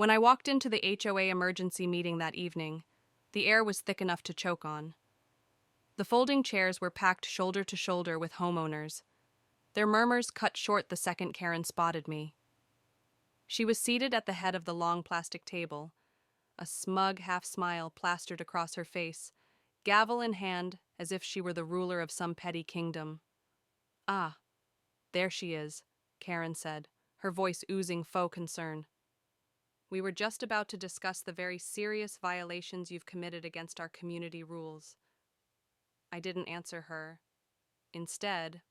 When I walked into the HOA emergency meeting that evening, the air was thick enough to choke on. The folding chairs were packed shoulder to shoulder with homeowners. Their murmurs cut short the second Karen spotted me. She was seated at the head of the long plastic table, a smug half-smile plastered across her face, gavel in hand as if she were the ruler of some petty kingdom. "Ah, there she is," Karen said, her voice oozing faux concern. "We were just about to discuss the very serious violations you've committed against our community rules." I didn't answer her. Instead,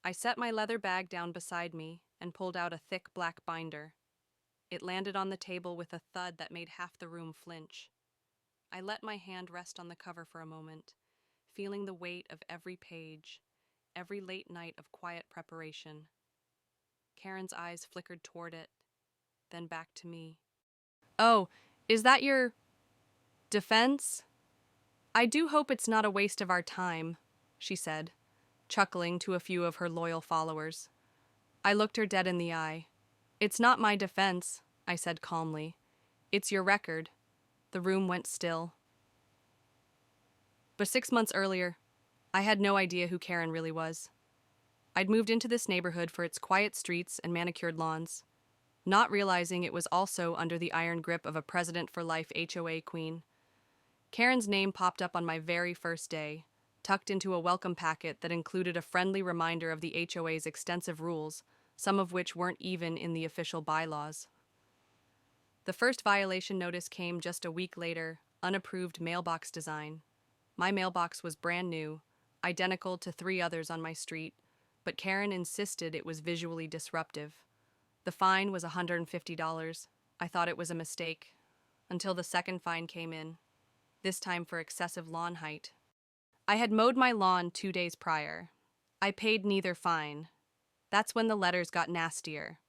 I set my leather bag down beside me and pulled out a thick black binder. It landed on the table with a thud that made half the room flinch. I let my hand rest on the cover for a moment, feeling the weight of every page, every late night of quiet preparation. Karen's eyes flickered toward it, then back to me. "Oh, is that your defense? I do hope it's not a waste of our time," she said, chuckling to a few of her loyal followers. I looked her dead in the eye. "It's not my defense," I said calmly. "It's your record." The room went still. But 6 months earlier, I had no idea who Karen really was. I'd moved into this neighborhood for its quiet streets and manicured lawns, not realizing it was also under the iron grip of a president-for-life HOA queen. Karen's name popped up on my very first day, tucked into a welcome packet that included a friendly reminder of the HOA's extensive rules, some of which weren't even in the official bylaws. The first violation notice came just a week later, unapproved mailbox design. My mailbox was brand new, identical to 3 others on my street, but Karen insisted it was visually disruptive. The fine was $150. I thought it was a mistake, until the second fine came in, this time for excessive lawn height. I had mowed my lawn 2 days prior. I paid neither fine. That's when the letters got nastier.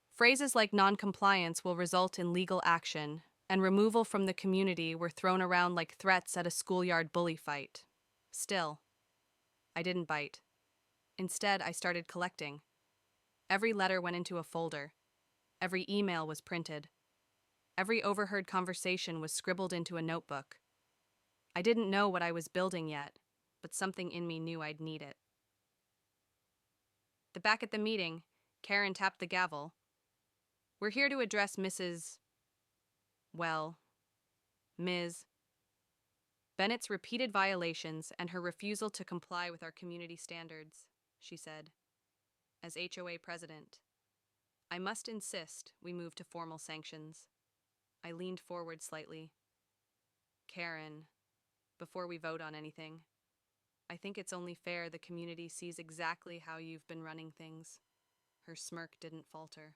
Phrases like non-compliance will result in legal action, and removal from the community were thrown around like threats at a schoolyard bully fight. Still, I didn't bite. Instead, I started collecting. Every letter went into a folder. Every email was printed. Every overheard conversation was scribbled into a notebook. I didn't know what I was building yet, but something in me knew I'd need it. Back at the meeting, Karen tapped the gavel. "We're here to address Ms. Bennett's repeated violations and her refusal to comply with our community standards," she said. "As HOA president, I must insist we move to formal sanctions." I leaned forward slightly. "Karen, before we vote on anything, I think it's only fair the community sees exactly how you've been running things." Her smirk didn't falter,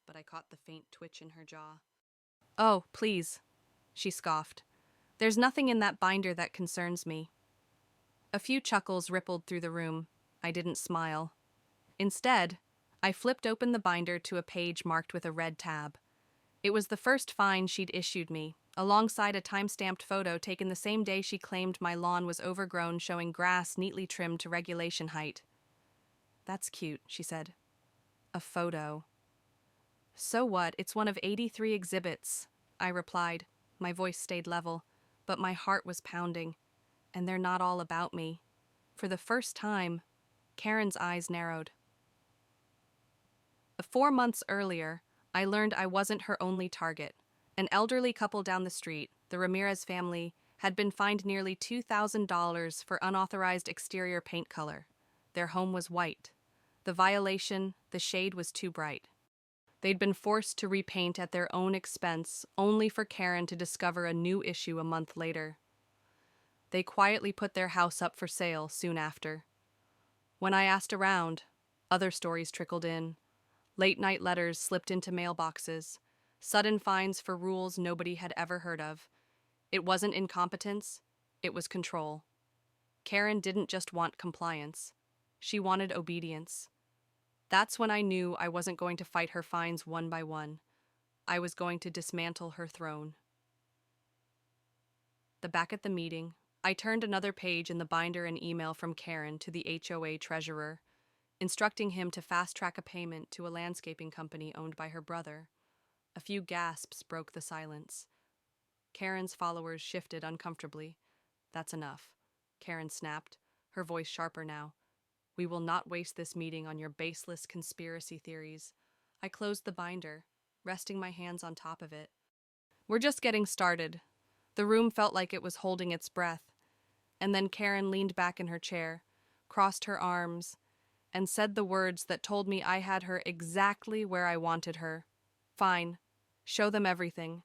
but I caught the faint twitch in her jaw. "Oh, please," she scoffed. "There's nothing in that binder that concerns me." A few chuckles rippled through the room. I didn't smile. Instead, I flipped open the binder to a page marked with a red tab. It was the first fine she'd issued me, alongside a time-stamped photo taken the same day she claimed my lawn was overgrown, showing grass neatly trimmed to regulation height. "That's cute," she said. "A photo." "So what? It's one of 83 exhibits," I replied. My voice stayed level, but my heart was pounding. And they're not all about me. For the first time, Karen's eyes narrowed. 4 months earlier, I learned I wasn't her only target. An elderly couple down the street, the Ramirez family, had been fined nearly $2,000 for unauthorized exterior paint color. Their home was white. The violation, the shade was too bright. They'd been forced to repaint at their own expense, only for Karen to discover a new issue a month later. They quietly put their house up for sale soon after. When I asked around, other stories trickled in. Late-night letters slipped into mailboxes, sudden fines for rules nobody had ever heard of. It wasn't incompetence, it was control. Karen didn't just want compliance. She wanted obedience. That's when I knew I wasn't going to fight her fines one by one. I was going to dismantle her throne. Back at the meeting, I turned another page in the binder an email from Karen to the HOA treasurer, instructing him to fast-track a payment to a landscaping company owned by her brother. A few gasps broke the silence. Karen's followers shifted uncomfortably. "That's enough," Karen snapped, her voice sharper now. "We will not waste this meeting on your baseless conspiracy theories." I closed the binder, resting my hands on top of it. "We're just getting started." The room felt like it was holding its breath, and then Karen leaned back in her chair, crossed her arms, and said the words that told me I had her exactly where I wanted her. "Fine. Show them everything.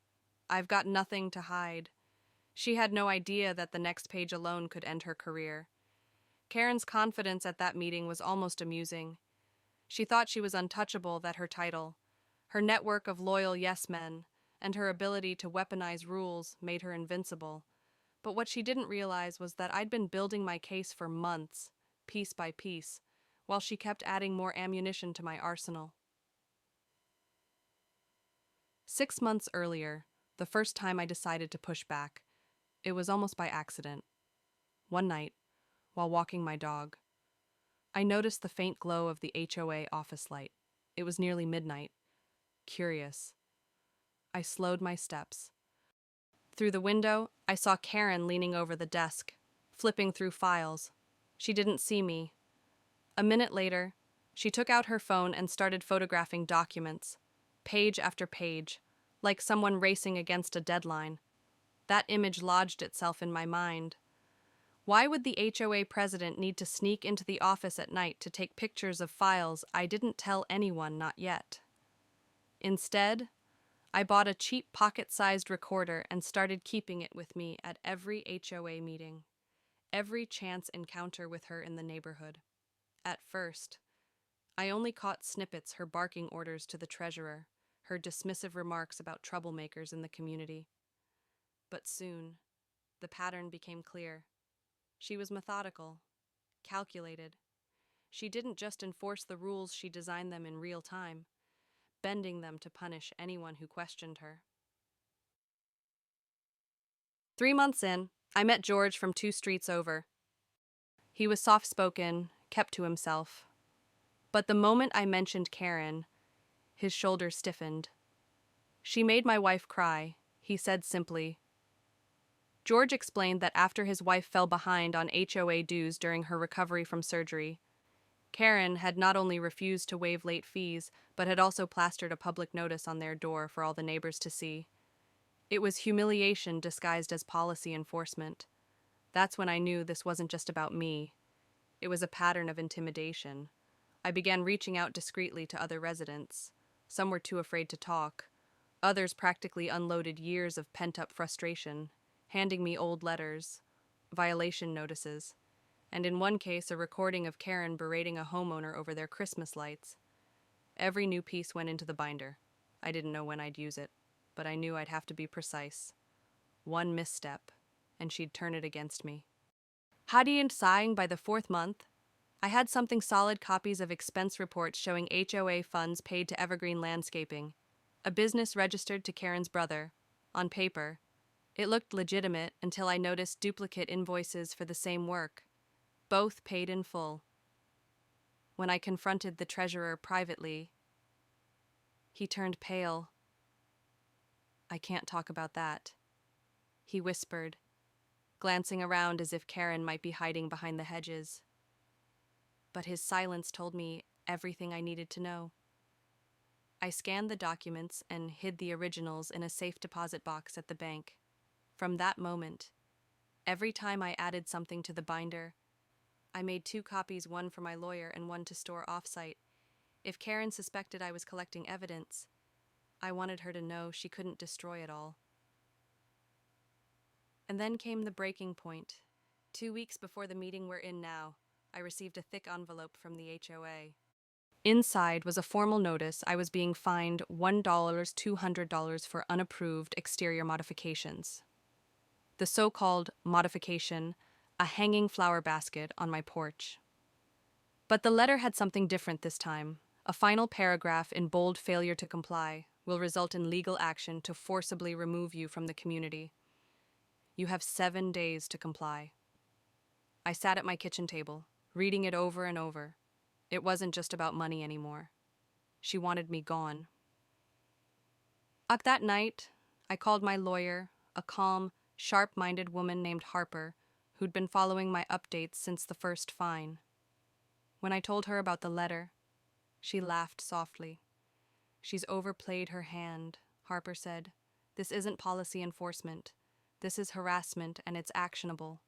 I've got nothing to hide." She had no idea that the next page alone could end her career. Karen's confidence at that meeting was almost amusing. She thought she was untouchable, that her title, her network of loyal yes men, and her ability to weaponize rules made her invincible. But what she didn't realize was that I'd been building my case for months, piece by piece, while she kept adding more ammunition to my arsenal. 6 months earlier, the first time I decided to push back, it was almost by accident. One night, while walking my dog, I noticed the faint glow of the HOA office light. It was nearly midnight. Curious, I slowed my steps. Through the window, I saw Karen leaning over the desk, flipping through files. She didn't see me. A minute later, she took out her phone and started photographing documents, page after page, like someone racing against a deadline. That image lodged itself in my mind. Why would the HOA president need to sneak into the office at night to take pictures of files I didn't tell anyone, not yet? Instead, I bought a cheap pocket-sized recorder and started keeping it with me at every HOA meeting, every chance encounter with her in the neighborhood. At first, I only caught snippets: her barking orders to the treasurer, her dismissive remarks about troublemakers in the community. But soon, the pattern became clear. She was methodical, calculated. She didn't just enforce the rules, she designed them in real time, bending them to punish anyone who questioned her. 3 months in, I met George from 2 streets over. He was soft-spoken, kept to himself. But the moment I mentioned Karen, his shoulders stiffened. "She made my wife cry," he said simply. George explained that after his wife fell behind on HOA dues during her recovery from surgery, Karen had not only refused to waive late fees, but had also plastered a public notice on their door for all the neighbors to see. It was humiliation disguised as policy enforcement. That's when I knew this wasn't just about me. It was a pattern of intimidation. I began reaching out discreetly to other residents. Some were too afraid to talk. Others practically unloaded years of pent-up frustration, handing me old letters, violation notices, and in one case a recording of Karen berating a homeowner over their Christmas lights. Every new piece went into the binder. I didn't know when I'd use it, but I knew I'd have to be precise. One misstep, and she'd turn it against me. Hadi and sighing by the 4th month, I had something solid: copies of expense reports showing HOA funds paid to Evergreen Landscaping, a business registered to Karen's brother. On paper, it looked legitimate until I noticed duplicate invoices for the same work, both paid in full. When I confronted the treasurer privately, he turned pale. "I can't talk about that," he whispered, glancing around as if Karen might be hiding behind the hedges. But his silence told me everything I needed to know. I scanned the documents and hid the originals in a safe deposit box at the bank. From that moment, every time I added something to the binder, I made 2 copies, one for my lawyer and one to store off-site. If Karen suspected I was collecting evidence, I wanted her to know she couldn't destroy it all. And then came the breaking point. 2 weeks before the meeting we're in now, I received a thick envelope from the HOA. Inside was a formal notice I was being fined $200 for unapproved exterior modifications. The so-called modification, a hanging flower basket on my porch. But the letter had something different this time. A final paragraph in bold: "Failure to comply will result in legal action to forcibly remove you from the community. You have 7 days to comply." I sat at my kitchen table, reading it over and over. It wasn't just about money anymore. She wanted me gone. That night, I called my lawyer, a calm, sharp-minded woman named Harper, who'd been following my updates since the first fine. When I told her about the letter, she laughed softly. She's overplayed her hand, Harper said. This isn't policy enforcement. This is harassment and it's actionable.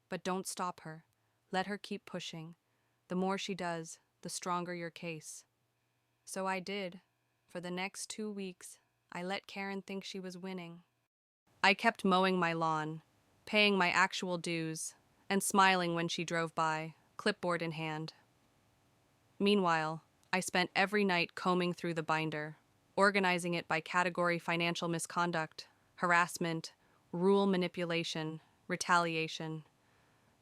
But don't stop her. Let her keep pushing. The more she does, the stronger your case. So I did. For the next 2 weeks, I let Karen think she was winning. I kept mowing my lawn, paying my actual dues, and smiling when she drove by, clipboard in hand. Meanwhile, I spent every night combing through the binder, organizing it by category: financial misconduct, harassment, rule manipulation, retaliation.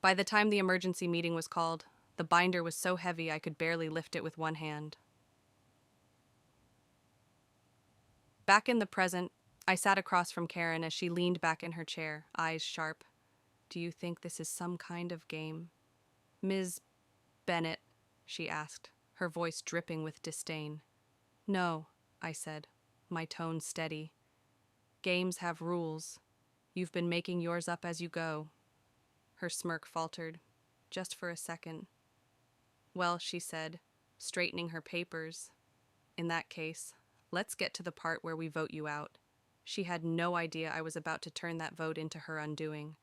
By the time the emergency meeting was called, the binder was so heavy I could barely lift it with one hand. Back in the present, I sat across from Karen as she leaned back in her chair, eyes sharp. Do you think this is some kind of game? Ms. Bennett, she asked, her voice dripping with disdain. No, I said, my tone steady. Games have rules. You've been making yours up as you go. Her smirk faltered, just for a second. Well, she said, straightening her papers. In that case, let's get to the part where we vote you out. She had no idea I was about to turn that vote into her undoing.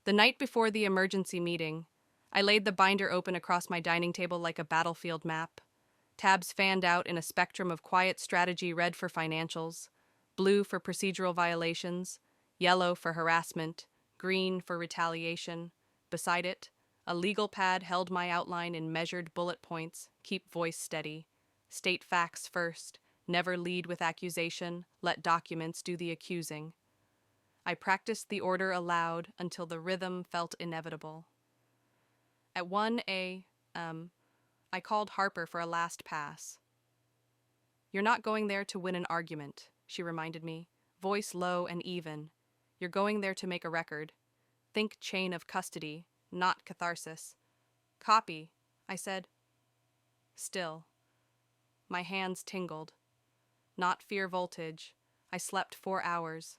The night before the emergency meeting, I laid the binder open across my dining table like a battlefield map. Tabs fanned out in a spectrum of quiet strategy: red for financials, blue for procedural violations, yellow for harassment, green for retaliation. Beside it, a legal pad held my outline in measured bullet points: keep voice steady, state facts first, never lead with accusation, let documents do the accusing. I practiced the order aloud until the rhythm felt inevitable. At 1 a.m., I called Harper for a last pass. You're not going there to win an argument, she reminded me, voice low and even. You're going there to make a record. Think chain of custody, not catharsis. Copy, I said. Still. My hands tingled. Not fear voltage. I slept 4 hours.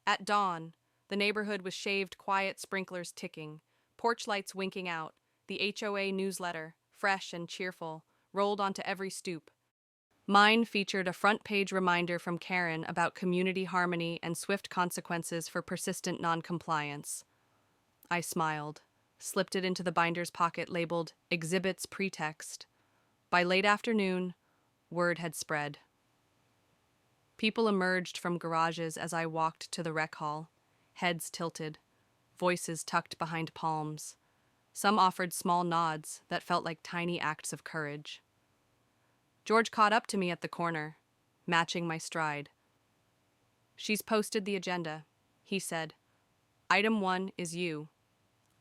At dawn, the neighborhood was shaved, quiet sprinklers ticking, porch lights winking out, the HOA newsletter, fresh and cheerful, rolled onto every stoop. Mine featured a front-page reminder from Karen about community harmony and swift consequences for persistent noncompliance. I smiled, slipped it into the binder's pocket labeled Exhibits Pretext. By late afternoon, word had spread. People emerged from garages as I walked to the rec hall, heads tilted, voices tucked behind palms. Some offered small nods that felt like tiny acts of courage. George caught up to me at the corner, matching my stride. She's posted the agenda, he said. Item 1 is you.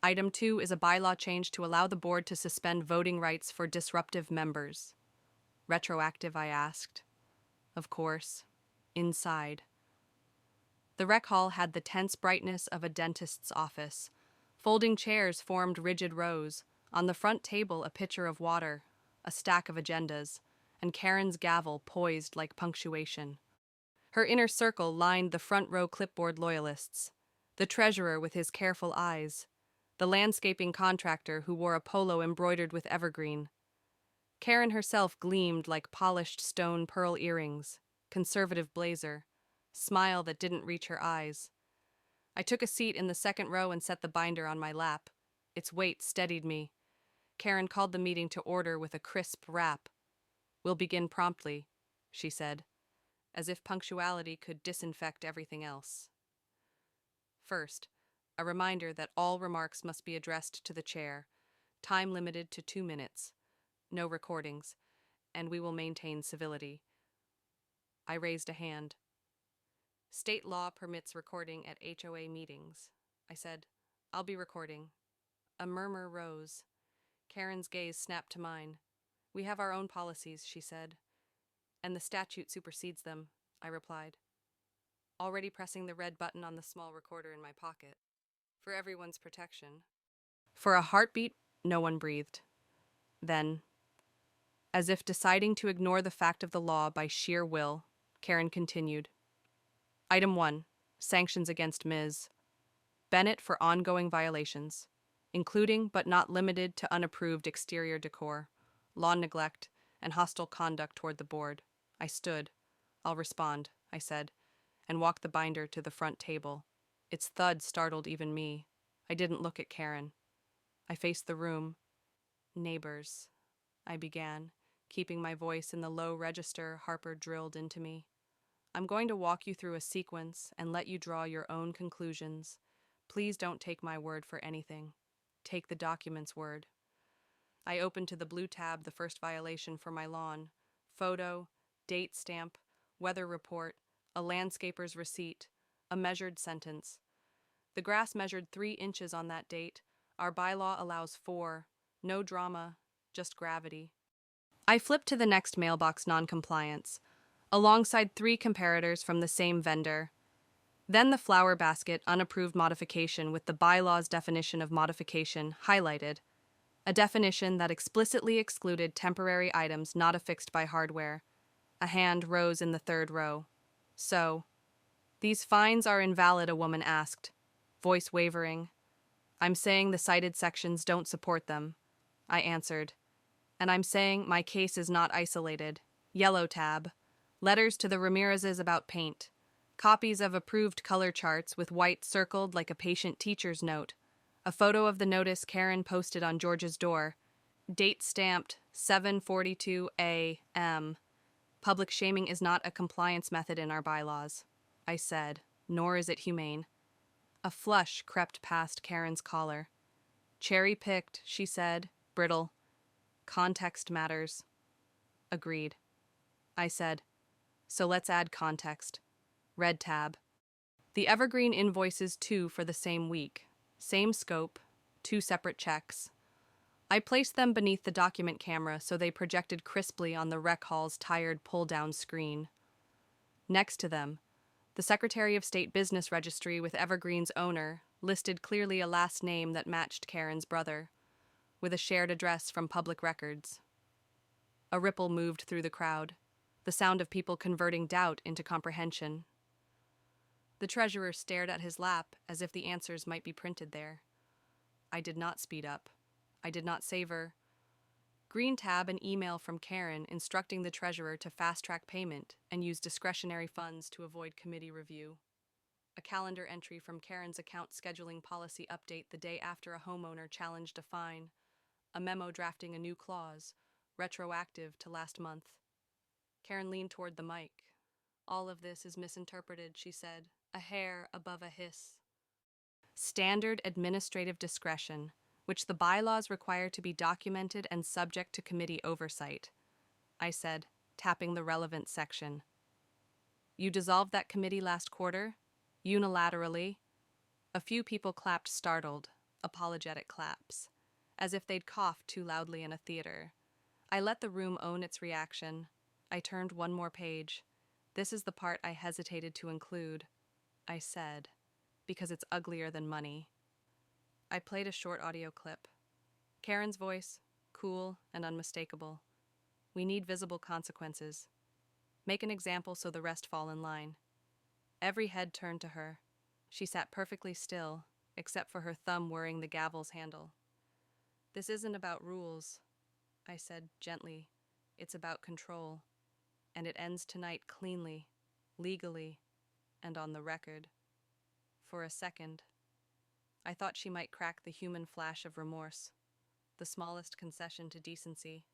Item 2 is a bylaw change to allow the board to suspend voting rights for disruptive members. Retroactive, I asked. Of course. Inside. The rec hall had the tense brightness of a dentist's office. Folding chairs formed rigid rows. On the front table, a pitcher of water, a stack of agendas, and Karen's gavel poised like punctuation. Her inner circle lined the front row clipboard loyalists. The treasurer with his careful eyes. The landscaping contractor who wore a polo embroidered with evergreen. Karen herself gleamed like polished stone pearl earrings. Conservative blazer, smile that didn't reach her eyes. I took a seat in the second row and set the binder on my lap. Its weight steadied me. Karen called the meeting to order with a crisp rap. We'll begin promptly, she said, as if punctuality could disinfect everything else. First, a reminder that all remarks must be addressed to the chair, time limited to 2 minutes, no recordings, and we will maintain civility. I raised a hand. State law permits recording at HOA meetings. I said, I'll be recording. A murmur rose. Karen's gaze snapped to mine. We have our own policies, she said. And the statute supersedes them, I replied, already pressing the red button on the small recorder in my pocket. For everyone's protection. For a heartbeat, no one breathed. Then, as if deciding to ignore the fact of the law by sheer will, Karen continued. Item 1. Sanctions against Ms. Bennett for ongoing violations, including but not limited to unapproved exterior decor, lawn neglect, and hostile conduct toward the board. I stood. I'll respond, I said, and walked the binder to the front table. Its thud startled even me. I didn't look at Karen. I faced the room. Neighbors, I began, keeping my voice in the low register Harper drilled into me. I'm going to walk you through a sequence and let you draw your own conclusions. Please don't take my word for anything. Take the document's word. I opened to the blue tab the first violation for my lawn. Photo, date stamp, weather report, a landscaper's receipt, a measured sentence. The grass measured 3 inches on that date. Our bylaw allows 4. No drama, just gravity. I flipped to the next mailbox noncompliance, alongside 3 comparators from the same vendor. Then the flower basket unapproved modification with the bylaw's definition of modification highlighted, a definition that explicitly excluded temporary items not affixed by hardware. A hand rose in the 3rd row. So, these fines are invalid, a woman asked, voice wavering. I'm saying the cited sections don't support them, I answered. And I'm saying my case is not isolated. Yellow tab. Letters to the Ramirezes about paint. Copies of approved color charts with white circled like a patient teacher's note. A photo of the notice Karen posted on George's door. Date stamped 7:42 a.m. Public shaming is not a compliance method in our bylaws, I said, nor is it humane. A flush crept past Karen's collar. Cherry-picked, she said, brittle. Context matters. Agreed. I said, so let's add context. Red tab. The evergreen invoices 2 for the same week. Same scope, 2 separate checks. I placed them beneath the document camera so they projected crisply on the rec hall's tired pull-down screen. Next to them, the Secretary of State Business Registry with Evergreen's owner listed clearly a last name that matched Karen's brother, with a shared address from public records. A ripple moved through the crowd, the sound of people converting doubt into comprehension. The treasurer stared at his lap as if the answers might be printed there. I did not speed up. I did not savor. Green tab an email from Karen instructing the treasurer to fast-track payment and use discretionary funds to avoid committee review. A calendar entry from Karen's account scheduling policy update the day after a homeowner challenged a fine. A memo drafting a new clause, retroactive to last month. Karen leaned toward the mic. All of this is misinterpreted, she said, a hair above a hiss. Standard administrative discretion, which the bylaws require to be documented and subject to committee oversight, I said, tapping the relevant section. You dissolved that committee last quarter? Unilaterally? A few people clapped startled, apologetic claps, as if they'd coughed too loudly in a theater. I let the room own its reaction. I turned one more page. This is the part I hesitated to include, I said, because it's uglier than money. I played a short audio clip. Karen's voice, cool and unmistakable. We need visible consequences. Make an example so the rest fall in line. Every head turned to her. She sat perfectly still, except for her thumb whirring the gavel's handle. This isn't about rules, I said gently. It's about control. And it ends tonight cleanly, legally, and on the record. For a second, I thought she might crack the human flash of remorse, the smallest concession to decency.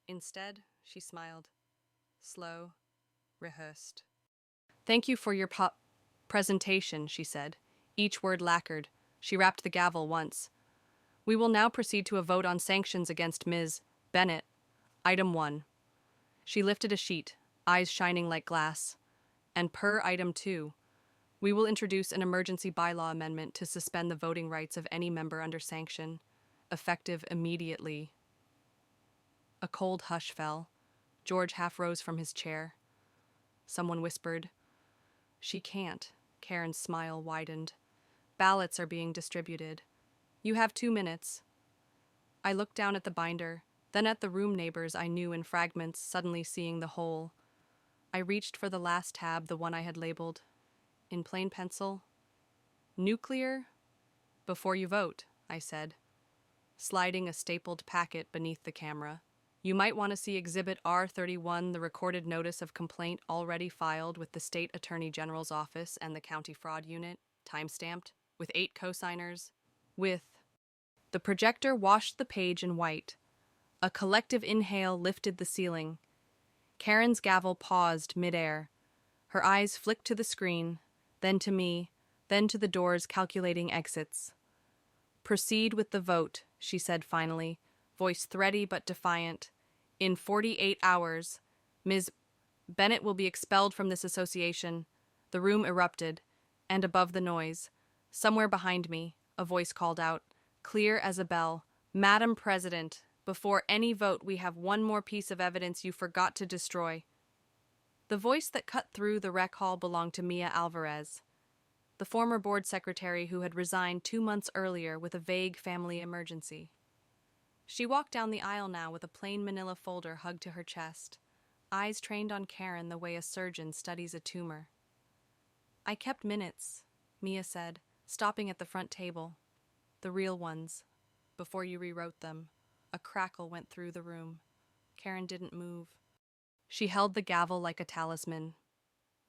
Instead, she smiled. Slow, rehearsed. Thank you for your presentation, she said. Each word lacquered. She rapped the gavel once. We will now proceed to a vote on sanctions against Ms. Bennett. Item 1. She lifted a sheet, eyes shining like glass. And per Item 2, we will introduce an emergency bylaw amendment to suspend the voting rights of any member under sanction, effective immediately. A cold hush fell. George half rose from his chair. Someone whispered, She can't. Karen's smile widened. Ballots are being distributed. You have 2 minutes. I looked down at the binder, then at the room neighbors I knew in fragments, suddenly seeing the whole. I reached for the last tab, the one I had labeled. in plain pencil. Nuclear? Before you vote, I said, sliding a stapled packet beneath the camera. You might want to see Exhibit R31, the recorded notice of complaint already filed with the State Attorney General's Office and the County Fraud Unit, time-stamped, with 8 co-signers. The projector washed the page in white. A collective inhale lifted the ceiling. Karen's gavel paused mid-air. Her eyes flicked to the screen, then to me, then to the doors calculating exits. Proceed with the vote, she said finally, voice thready but defiant. In 48 hours, Ms. Bennett will be expelled from this association. The room erupted, and above the noise, somewhere behind me, a voice called out, clear as a bell, Madam President, before any vote we have one more piece of evidence you forgot to destroy. The voice that cut through the rec hall belonged to Mia Alvarez, the former board secretary who had resigned 2 months earlier with a vague family emergency. She walked down the aisle now with a plain manila folder hugged to her chest, eyes trained on Karen the way a surgeon studies a tumor. I kept minutes, Mia said, stopping at the front table. The real ones, before you rewrote them. A crackle went through the room. Karen didn't move. She held the gavel like a talisman.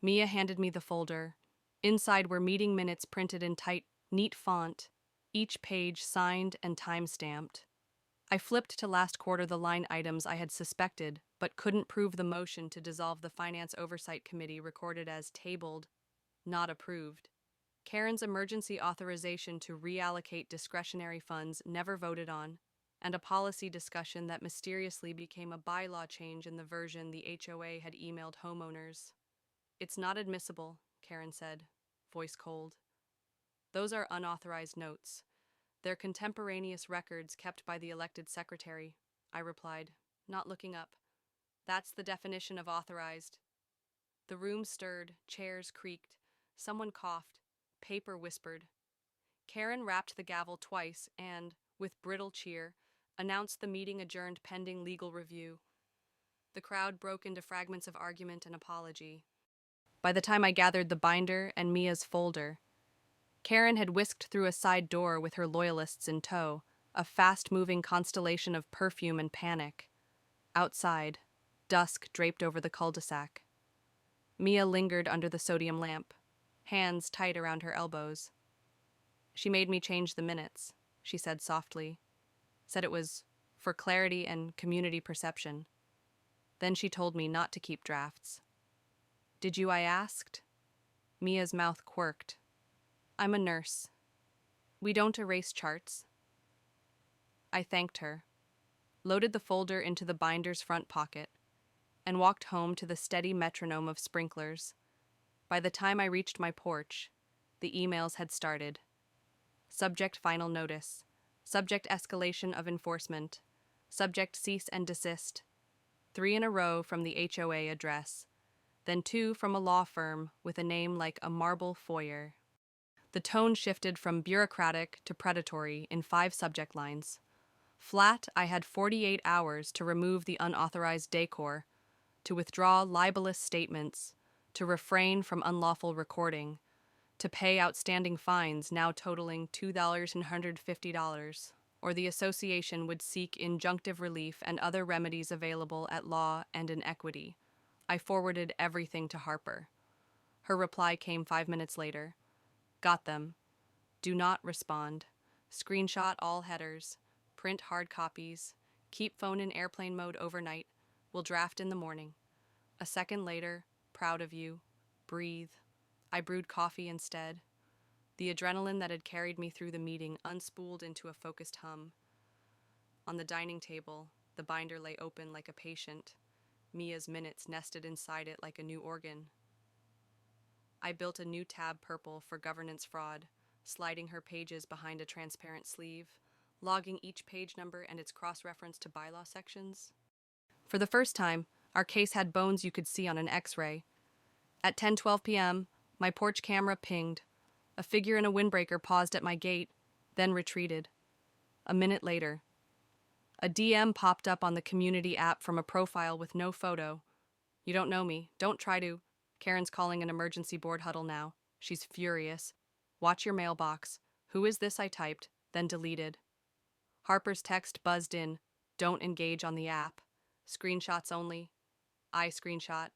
Mia handed me the folder. Inside were meeting minutes printed in tight, neat font, each page signed and time-stamped. I flipped to last quarter the line items I had suspected, but couldn't prove the motion to dissolve the Finance Oversight Committee recorded as tabled, not approved. Karen's emergency authorization to reallocate discretionary funds never voted on, and a policy discussion that mysteriously became a bylaw change in the version the HOA had emailed homeowners. It's not admissible, Karen said, voice cold. Those are unauthorized notes. They're contemporaneous records kept by the elected secretary, I replied, not looking up. That's the definition of authorized. The room stirred, chairs creaked, someone coughed, paper whispered. Karen rapped the gavel twice and, with brittle cheer, announced the meeting adjourned pending legal review. The crowd broke into fragments of argument and apology. By the time I gathered the binder and Mia's folder, Karen had whisked through a side door with her loyalists in tow, a fast-moving constellation of perfume and panic. Outside, dusk draped over the cul-de-sac. Mia lingered under the sodium lamp, hands tight around her elbows. She made me change the minutes, she said softly. Said it was for clarity and community perception. Then she told me not to keep drafts. Did you? I asked. Mia's mouth quirked. I'm a nurse. We don't erase charts. I thanked her, loaded the folder into the binder's front pocket, and walked home to the steady metronome of sprinklers. By the time I reached my porch, the emails had started. Subject final notice. Subject escalation of enforcement. Subject cease and desist. 3 in a row from the HOA address. Then 2 from a law firm with a name like a marble foyer. The tone shifted from bureaucratic to predatory in 5 subject lines. Flat, I had 48 hours to remove the unauthorized decor, to withdraw libelous statements, to refrain from unlawful recording, to pay outstanding fines now totaling $250, or the association would seek injunctive relief and other remedies available at law and in equity. I forwarded everything to Harper. Her reply came 5 minutes later. Got them. Do not respond. Screenshot all headers. Print hard copies. Keep phone in airplane mode overnight. Will draft in the morning. A second later, proud of you. Breathe. I brewed coffee instead. The adrenaline that had carried me through the meeting unspooled into a focused hum. On the dining table, the binder lay open like a patient. Mia's minutes nested inside it like a new organ. I built a new tab purple for governance fraud, sliding her pages behind a transparent sleeve, logging each page number and its cross-reference to bylaw sections. For the first time, our case had bones you could see on an X-ray. At 10:12 p.m., my porch camera pinged. A figure in a windbreaker paused at my gate, then retreated. A minute later, a DM popped up on the community app from a profile with no photo. You don't know me. Don't try to. Karen's calling an emergency board huddle now. She's furious. Watch your mailbox. Who is this? I typed, then deleted. Harper's text buzzed in. Don't engage on the app. Screenshots only. I screenshot.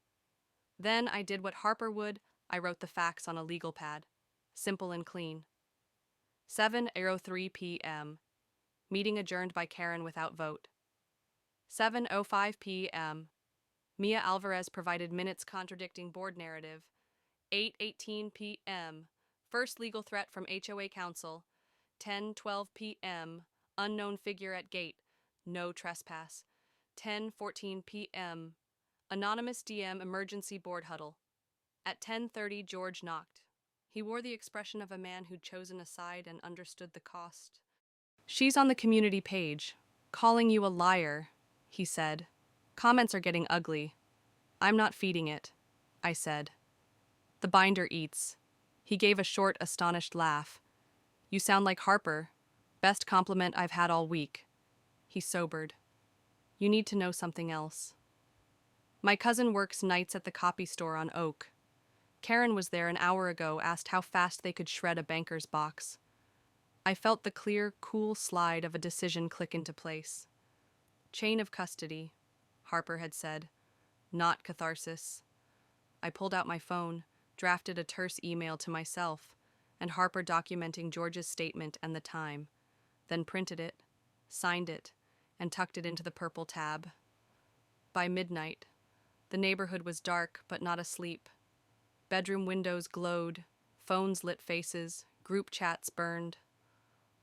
Then I did what Harper would. I wrote the facts on a legal pad. Simple and clean. 7:03 p.m. Meeting adjourned by Karen without vote. 7:05 p.m. Mia Alvarez provided minutes contradicting board narrative. 8:18 p.m. First legal threat from HOA council. 10:12 p.m. Unknown figure at gate. No trespass. 10:14 p.m. Anonymous DM emergency board huddle. At 10:30 George knocked. He wore the expression of a man who'd chosen a side and understood the cost. She's on the community page. Calling you a liar, he said. Comments are getting ugly. I'm not feeding it, I said. The binder eats. He gave a short, astonished laugh. You sound like Harper. Best compliment I've had all week. He sobered. You need to know something else. My cousin works nights at the copy store on Oak. Karen was there an hour ago, asked how fast they could shred a banker's box. I felt the clear, cool slide of a decision click into place. Chain of custody, Harper had said. Not catharsis. I pulled out my phone, drafted a terse email to myself, and Harper documenting George's statement and the time, then printed it, signed it, and tucked it into the purple tab. By midnight, the neighborhood was dark but not asleep. Bedroom windows glowed, phones lit faces, group chats burned.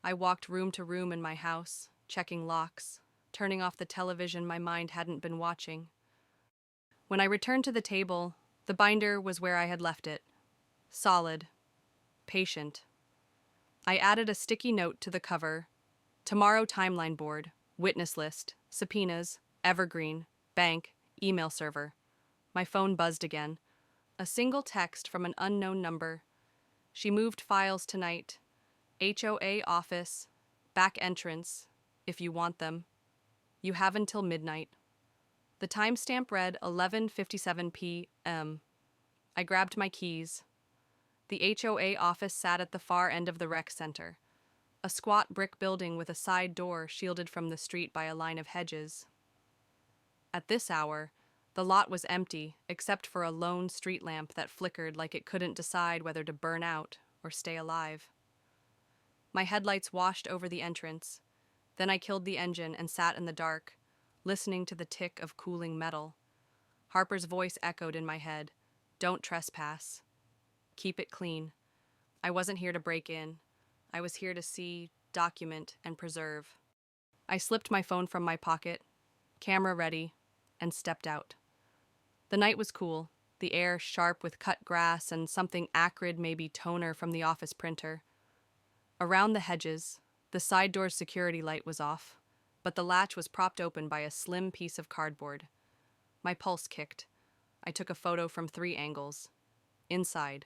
I walked room to room in my house, checking locks, turning off the television my mind hadn't been watching. When I returned to the table, the binder was where I had left it. Solid. Patient. I added a sticky note to the cover. Tomorrow timeline board, witness list, subpoenas, evergreen, bank, email server. My phone buzzed again. A single text from an unknown number. She moved files tonight. HOA office, back entrance, if you want them. You have until midnight. The timestamp read 11:57 p.m. I grabbed my keys. The HOA office sat at the far end of the rec center, a squat brick building with a side door shielded from the street by a line of hedges. At this hour, the lot was empty except for a lone street lamp that flickered like it couldn't decide whether to burn out or stay alive. My headlights washed over the entrance. Then I killed the engine and sat in the dark, listening to the tick of cooling metal. Harper's voice echoed in my head. Don't trespass. Keep it clean. I wasn't here to break in. I was here to see, document, and preserve. I slipped my phone from my pocket, camera ready, and stepped out. The night was cool, the air sharp with cut grass and something acrid, maybe toner from the office printer. Around the hedges, the side door's security light was off, but the latch was propped open by a slim piece of cardboard. My pulse kicked. I took a photo from 3 angles. Inside,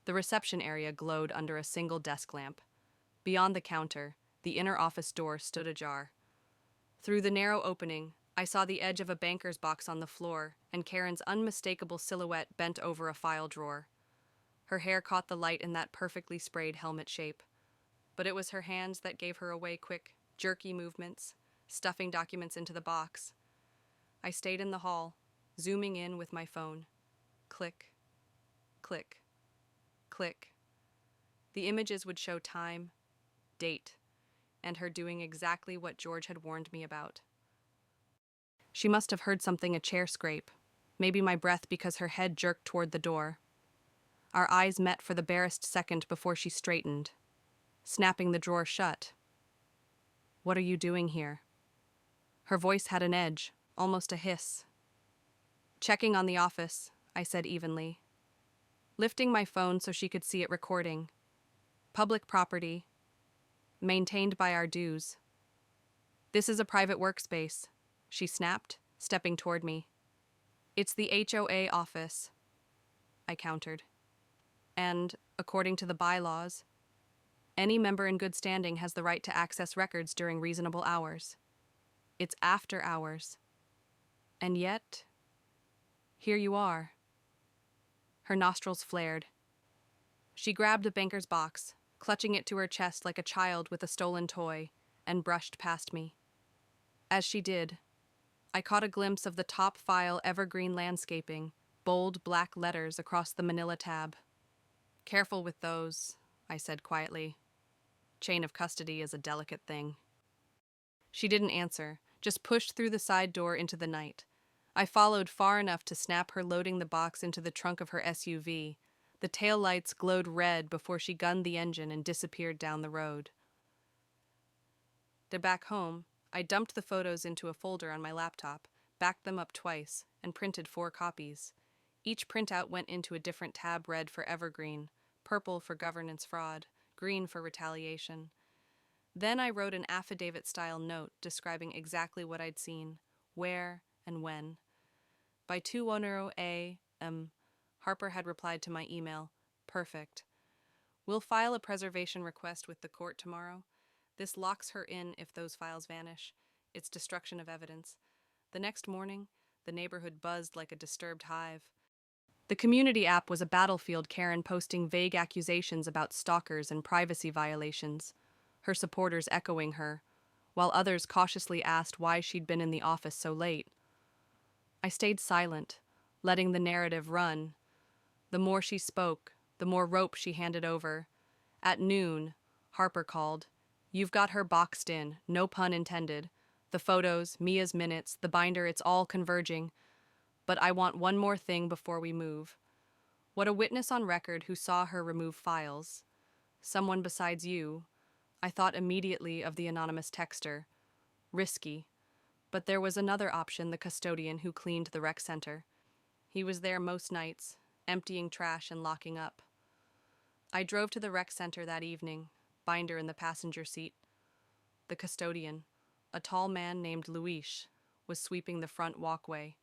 the reception area glowed under a single desk lamp. Beyond the counter, the inner office door stood ajar. Through the narrow opening, I saw the edge of a banker's box on the floor and Karen's unmistakable silhouette bent over a file drawer. Her hair caught the light in that perfectly sprayed helmet shape. But it was her hands that gave her away, quick, jerky movements, stuffing documents into the box. I stayed in the hall, zooming in with my phone. Click, click, click. The images would show time, date, and her doing exactly what George had warned me about. She must have heard something, a chair scrape, maybe my breath because her head jerked toward the door. Our eyes met for the barest second before she straightened, snapping the drawer shut. What are you doing here? Her voice had an edge, almost a hiss. Checking on the office, I said evenly. Lifting my phone so she could see it recording. Public property. Maintained by our dues. This is a private workspace, she snapped, stepping toward me. It's the HOA office, I countered. And, according to the bylaws, any member in good standing has the right to access records during reasonable hours. It's after hours. And yet, here you are. Her nostrils flared. She grabbed a banker's box, clutching it to her chest like a child with a stolen toy, and brushed past me. As she did, I caught a glimpse of the top file evergreen landscaping, bold black letters across the manila tab. "Careful with those," I said quietly. "Chain of custody is a delicate thing." She didn't answer, just pushed through the side door into the night. I followed far enough to snap her loading the box into the trunk of her SUV. The taillights glowed red before she gunned the engine and disappeared down the road. Back home, I dumped the photos into a folder on my laptop, backed them up twice, and printed 4 copies. Each printout went into a different tab: red for evergreen, purple for governance fraud, green for retaliation. Then I wrote an affidavit-style note describing exactly what I'd seen, where, and when. By 2:10 a.m., Harper had replied to my email, "Perfect. We'll file a preservation request with the court tomorrow. This locks her in if those files vanish. It's destruction of evidence." The next morning, the neighborhood buzzed like a disturbed hive. The community app was a battlefield, Karen posting vague accusations about stalkers and privacy violations, her supporters echoing her, while others cautiously asked why she'd been in the office so late. I stayed silent, letting the narrative run. The more she spoke, the more rope she handed over. At noon, Harper called. "You've got her boxed in, no pun intended. The photos, Mia's minutes, the binder, it's all converging. But I want one more thing before we move. What a witness on record who saw her remove files. Someone besides you." I thought immediately of the anonymous texter. Risky. But there was another option: the custodian who cleaned the rec center. He was there most nights, emptying trash and locking up. I drove to the rec center that evening, binder in the passenger seat. The custodian, a tall man named Luis, was sweeping the front walkway.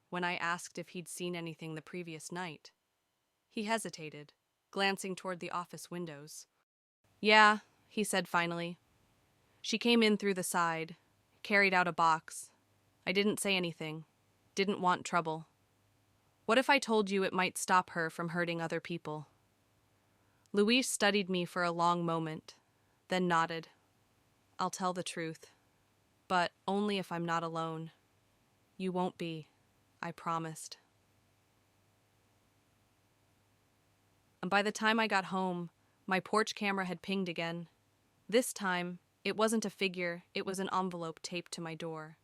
When I asked if he'd seen anything the previous night, he hesitated, glancing toward the office windows. "Yeah," he said finally. "She came in through the side, carried out a box. I didn't say anything, didn't want trouble. What if I told you it might stop her from hurting other people?" Luis studied me for a long moment, then nodded. "I'll tell the truth, but only if I'm not alone." "You won't be," I promised. And by the time I got home, my porch camera had pinged again. This time, it wasn't a figure, it was an envelope taped to my door.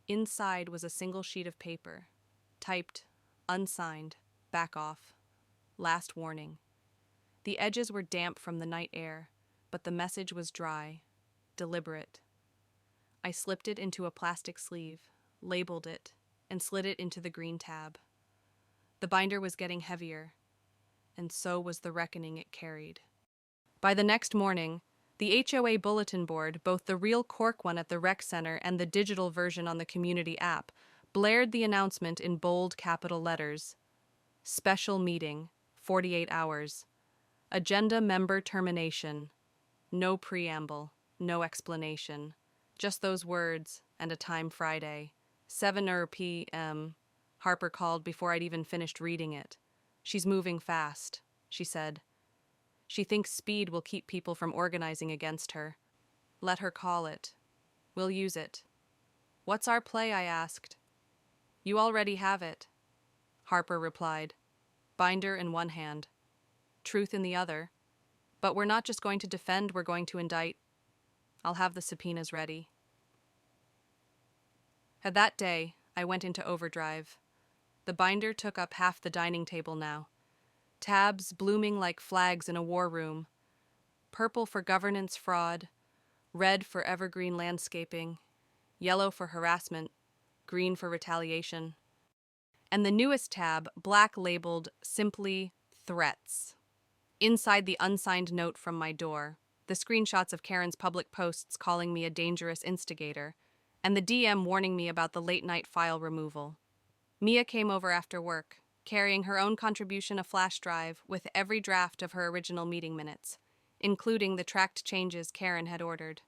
Inside was a single sheet of paper, typed, unsigned, "Back off. Last warning." The edges were damp from the night air, but the message was dry, deliberate. I slipped it into a plastic sleeve, labeled it, and slid it into the green tab. The binder was getting heavier, and so was the reckoning it carried. By the next morning, the HOA bulletin board, both the real cork one at the rec center and the digital version on the community app, blared the announcement in bold capital letters. "Special meeting, 48 hours. Agenda member termination. No preamble, no explanation. Just those words and a time: Friday, 7 p.m. Harper called before I'd even finished reading it. "She's moving fast," she said. "She thinks speed will keep people from organizing against her. Let her call it. We'll use it." "What's our play?" I asked. "You already have it," Harper replied, binder in one hand, truth in the other. "But we're not just going to defend, we're going to indict. I'll have the subpoenas ready." At that day, I went into overdrive. The binder took up half the dining table now. Tabs blooming like flags in a war room. Purple for governance fraud, red for evergreen landscaping, yellow for harassment, green for retaliation. And the newest tab, black, labeled simply "Threats." Inside the unsigned note from my door, the screenshots of Karen's public posts calling me a dangerous instigator, and the DM warning me about the late-night file removal. Mia came over after work, carrying her own contribution, a flash drive with every draft of her original meeting minutes, including the tracked changes Karen had ordered.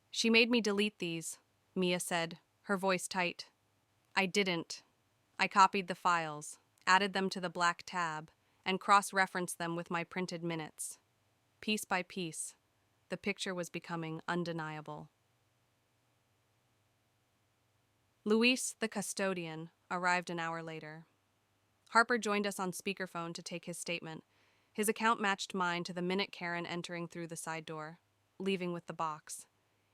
"She made me delete these," Mia said, her voice tight. "I didn't. I copied the files, added them to the black tab, and cross-referenced them with my printed minutes. Piece by piece, the picture was becoming undeniable. Luis, the custodian, arrived an hour later. Harper joined us on speakerphone to take his statement. His account matched mine to the minute Karen entering through the side door, leaving with the box.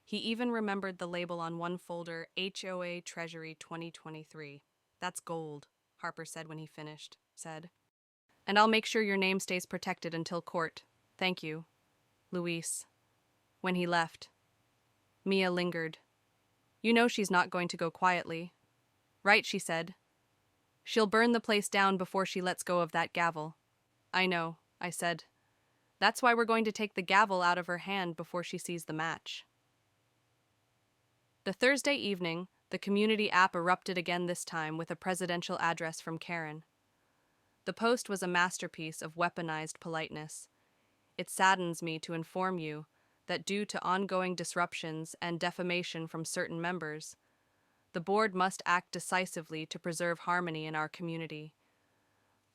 He even remembered the label on one folder, HOA Treasury 2023. That's gold, Harper said when he finished, And I'll make sure your name stays protected until court. Thank you, Luis. When he left, Mia lingered. You know she's not going to go quietly. Right, she said. She'll burn the place down before she lets go of that gavel. I know, I said. That's why we're going to take the gavel out of her hand before she sees the match. The Thursday evening, the community app erupted again, this time with a presidential address from Karen. The post was a masterpiece of weaponized politeness. It saddens me to inform you that due to ongoing disruptions and defamation from certain members, the board must act decisively to preserve harmony in our community.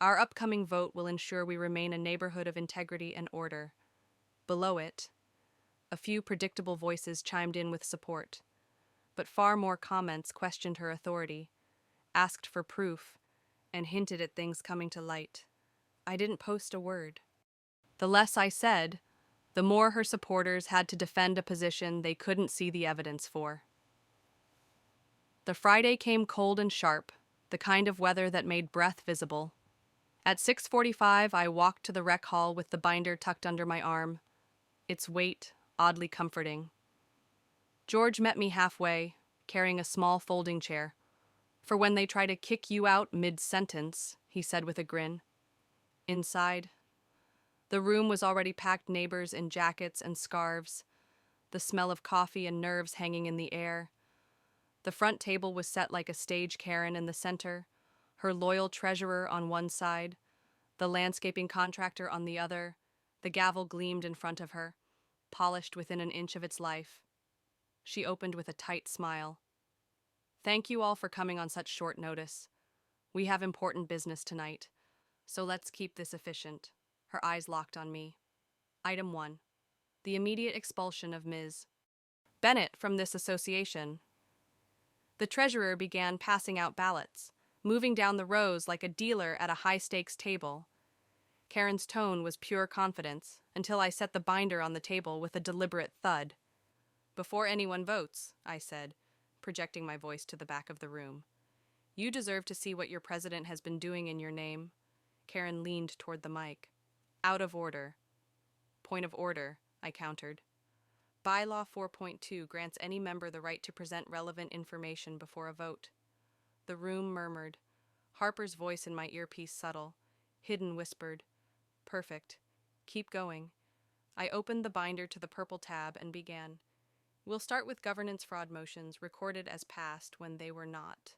Our upcoming vote will ensure we remain a neighborhood of integrity and order. Below it, a few predictable voices chimed in with support, but far more comments questioned her authority, asked for proof, and hinted at things coming to light. I didn't post a word. The less I said, the more her supporters had to defend a position they couldn't see the evidence for. The Friday came cold and sharp, the kind of weather that made breath visible. At 6:45, I walked to the rec hall with the binder tucked under my arm, its weight oddly comforting. George met me halfway, carrying a small folding chair. For when they try to kick you out mid-sentence, he said with a grin. Inside, the room was already packed, neighbors in jackets and scarves, the smell of coffee and nerves hanging in the air. The front table was set like a stage, Karen in the center, her loyal treasurer on one side, the landscaping contractor on the other. The gavel gleamed in front of her, polished within an inch of its life. She opened with a tight smile. Thank you all for coming on such short notice. We have important business tonight, so let's keep this efficient. Her eyes locked on me. Item 1. The immediate expulsion of Ms. Bennett from this association. The treasurer began passing out ballots, moving down the rows like a dealer at a high-stakes table. Karen's tone was pure confidence, until I set the binder on the table with a deliberate thud. Before anyone votes, I said, projecting my voice to the back of the room. You deserve to see what your president has been doing in your name. Karen leaned toward the mic. Out of order. Point of order, I countered. Bylaw 4.2 grants any member the right to present relevant information before a vote. The room murmured. Harper's voice in my earpiece subtle. Hidden whispered. Perfect. Keep going. I opened the binder to the purple tab and began. We'll start with governance fraud motions recorded as passed when they were not,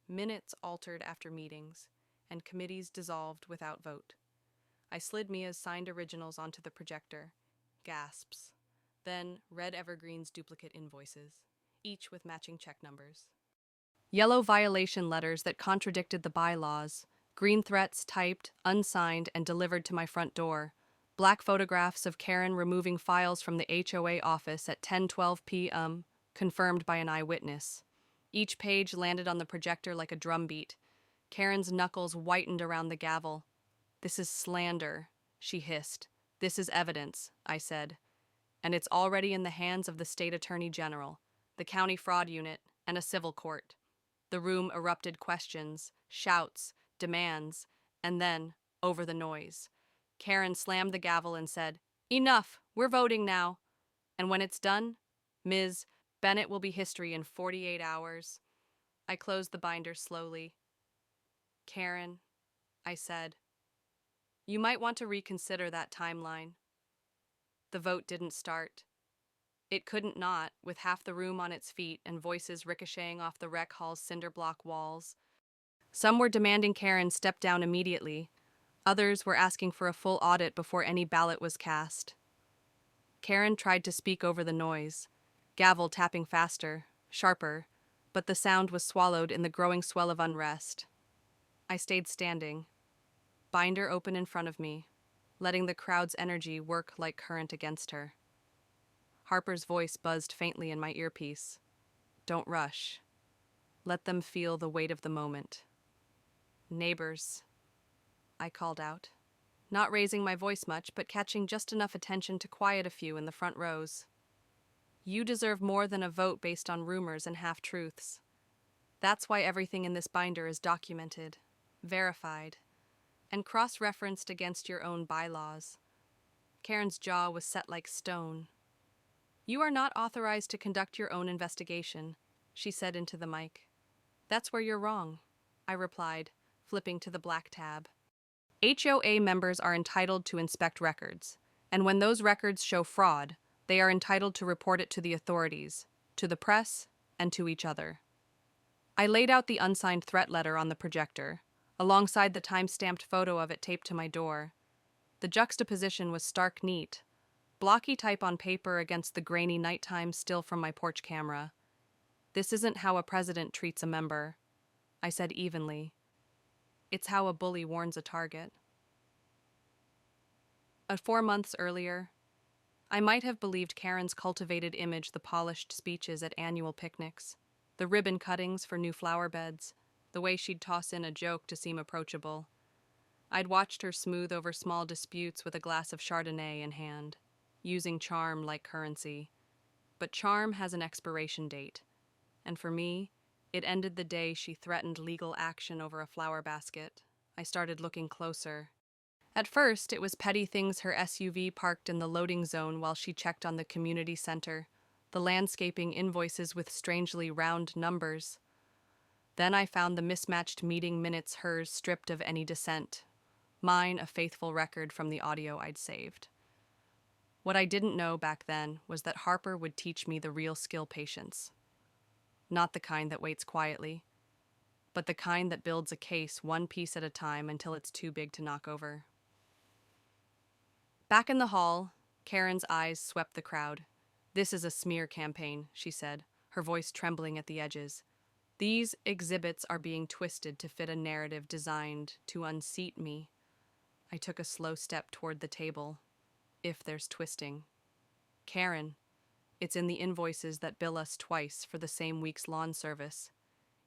minutes altered after meetings, and committees dissolved without vote. I slid Mia's signed originals onto the projector. Gasps. Then red evergreens duplicate invoices, each with matching check numbers. Yellow violation letters that contradicted the bylaws, green threats typed, unsigned, and delivered to my front door. Black photographs of Karen removing files from the HOA office at 10:12 p.m., confirmed by an eyewitness. Each page landed on the projector like a drumbeat. Karen's knuckles whitened around the gavel. This is slander, she hissed. This is evidence, I said. And it's already in the hands of the state attorney general, the county fraud unit, and a civil court. The room erupted questions, shouts, demands, and then, over the noise, Karen slammed the gavel and said, Enough, we're voting now. And when it's done, Ms. Bennett will be history in 48 hours. I closed the binder slowly. Karen, I said, you might want to reconsider that timeline. The vote didn't start. It couldn't not, with half the room on its feet and voices ricocheting off the rec hall's cinder block walls. Some were demanding Karen step down immediately. Others were asking for a full audit before any ballot was cast. Karen tried to speak over the noise, gavel tapping faster, sharper, but the sound was swallowed in the growing swell of unrest. I stayed standing. binder open in front of me, letting the crowd's energy work like current against her. Harper's voice buzzed faintly in my earpiece. Don't rush. Let them feel the weight of the moment. Neighbors, I called out, not raising my voice much, but catching just enough attention to quiet a few in the front rows. You deserve more than a vote based on rumors and half-truths. That's why everything in this binder is documented, verified, and cross-referenced against your own bylaws. Karen's jaw was set like stone. You are not authorized to conduct your own investigation, she said into the mic. That's where you're wrong, I replied, flipping to the black tab. HOA members are entitled to inspect records, and when those records show fraud, they are entitled to report it to the authorities, to the press, and to each other. I laid out the unsigned threat letter on the projector, alongside the time-stamped photo of it taped to my door. The juxtaposition was stark neat, blocky type on paper against the grainy nighttime still from my porch camera. This isn't how a president treats a member, I said evenly. It's how a bully warns a target. 4 months earlier, I might have believed Karen's cultivated image the polished speeches at annual picnics, the ribbon cuttings for new flower beds, the way she'd toss in a joke to seem approachable. I'd watched her smooth over small disputes with a glass of Chardonnay in hand, using charm like currency. But charm has an expiration date, and for me, it ended the day she threatened legal action over a flower basket. I started looking closer. At first, it was petty things: her SUV parked in the loading zone while she checked on the community center, the landscaping invoices with strangely round numbers. Then I found the mismatched meeting minutes, hers stripped of any dissent, mine a faithful record from the audio I'd saved. What I didn't know back then was that Harper would teach me the real skill: patience. Not the kind that waits quietly, but the kind that builds a case one piece at a time until it's too big to knock over. Back in the hall, Karen's eyes swept the crowd. This is a smear campaign, she said, her voice trembling at the edges. These exhibits are being twisted to fit a narrative designed to unseat me. I took a slow step toward the table. If there's twisting. Karen, it's in the invoices that bill us twice for the same week's lawn service.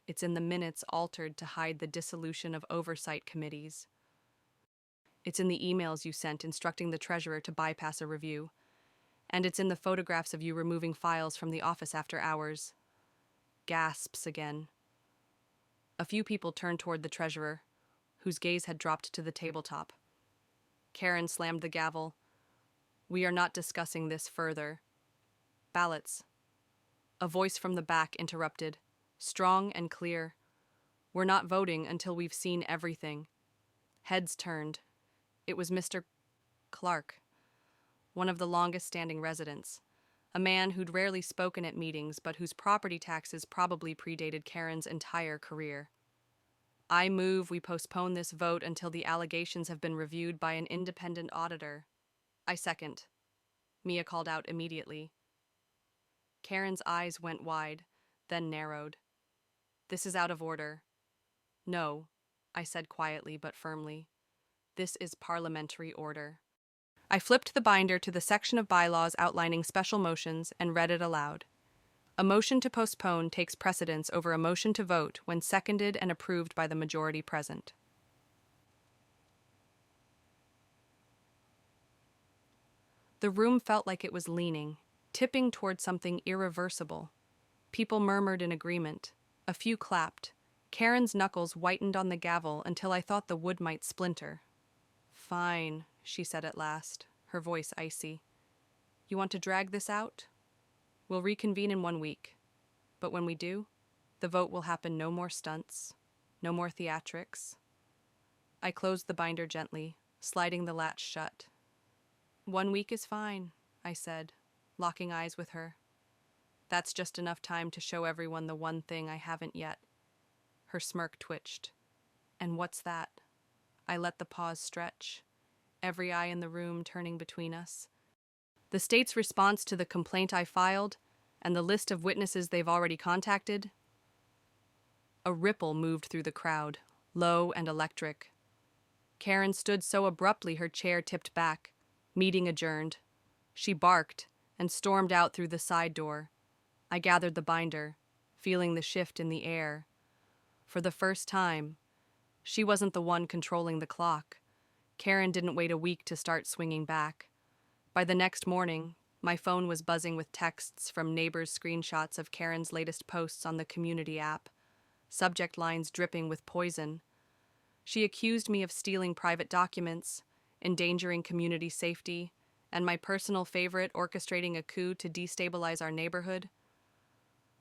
It's in the minutes altered to hide the dissolution of oversight committees. It's in the emails you sent instructing the treasurer to bypass a review. And it's in the photographs of you removing files from the office after hours. Gasps again. A few people turned toward the treasurer, whose gaze had dropped to the tabletop. Karen slammed the gavel. We are not discussing this further. Ballots. A voice from the back interrupted, strong and clear. We're not voting until we've seen everything. Heads turned. It was Mr. Clark, one of the longest-standing residents, a man who'd rarely spoken at meetings but whose property taxes probably predated Karen's entire career. I move we postpone this vote until the allegations have been reviewed by an independent auditor. I second. Mia called out immediately. Karen's eyes went wide, then narrowed. This is out of order. No, I said quietly but firmly. This is parliamentary order. I flipped the binder to the section of bylaws outlining special motions and read it aloud. A motion to postpone takes precedence over a motion to vote when seconded and approved by the majority present. The room felt like it was leaning, tipping toward something irreversible. People murmured in agreement. A few clapped. Karen's knuckles whitened on the gavel until I thought the wood might splinter. Fine, she said at last, her voice icy. You want to drag this out? We'll reconvene in 1 week. But when we do, the vote will happen. No more stunts, no more theatrics. I closed the binder gently, sliding the latch shut. 1 week is fine, I said, locking eyes with her. That's just enough time to show everyone the one thing I haven't yet. Her smirk twitched. And what's that? I let the pause stretch, every eye in the room turning between us. The state's response to the complaint I filed and the list of witnesses they've already contacted. A ripple moved through the crowd, low and electric. Karen stood so abruptly her chair tipped back. Meeting adjourned. She barked and stormed out through the side door. I gathered the binder, feeling the shift in the air. For the first time, she wasn't the one controlling the clock. Karen didn't wait a week to start swinging back. By the next morning, my phone was buzzing with texts from neighbors' screenshots of Karen's latest posts on the community app, subject lines dripping with poison. She accused me of stealing private documents, endangering community safety, and my personal favorite, orchestrating a coup to destabilize our neighborhood.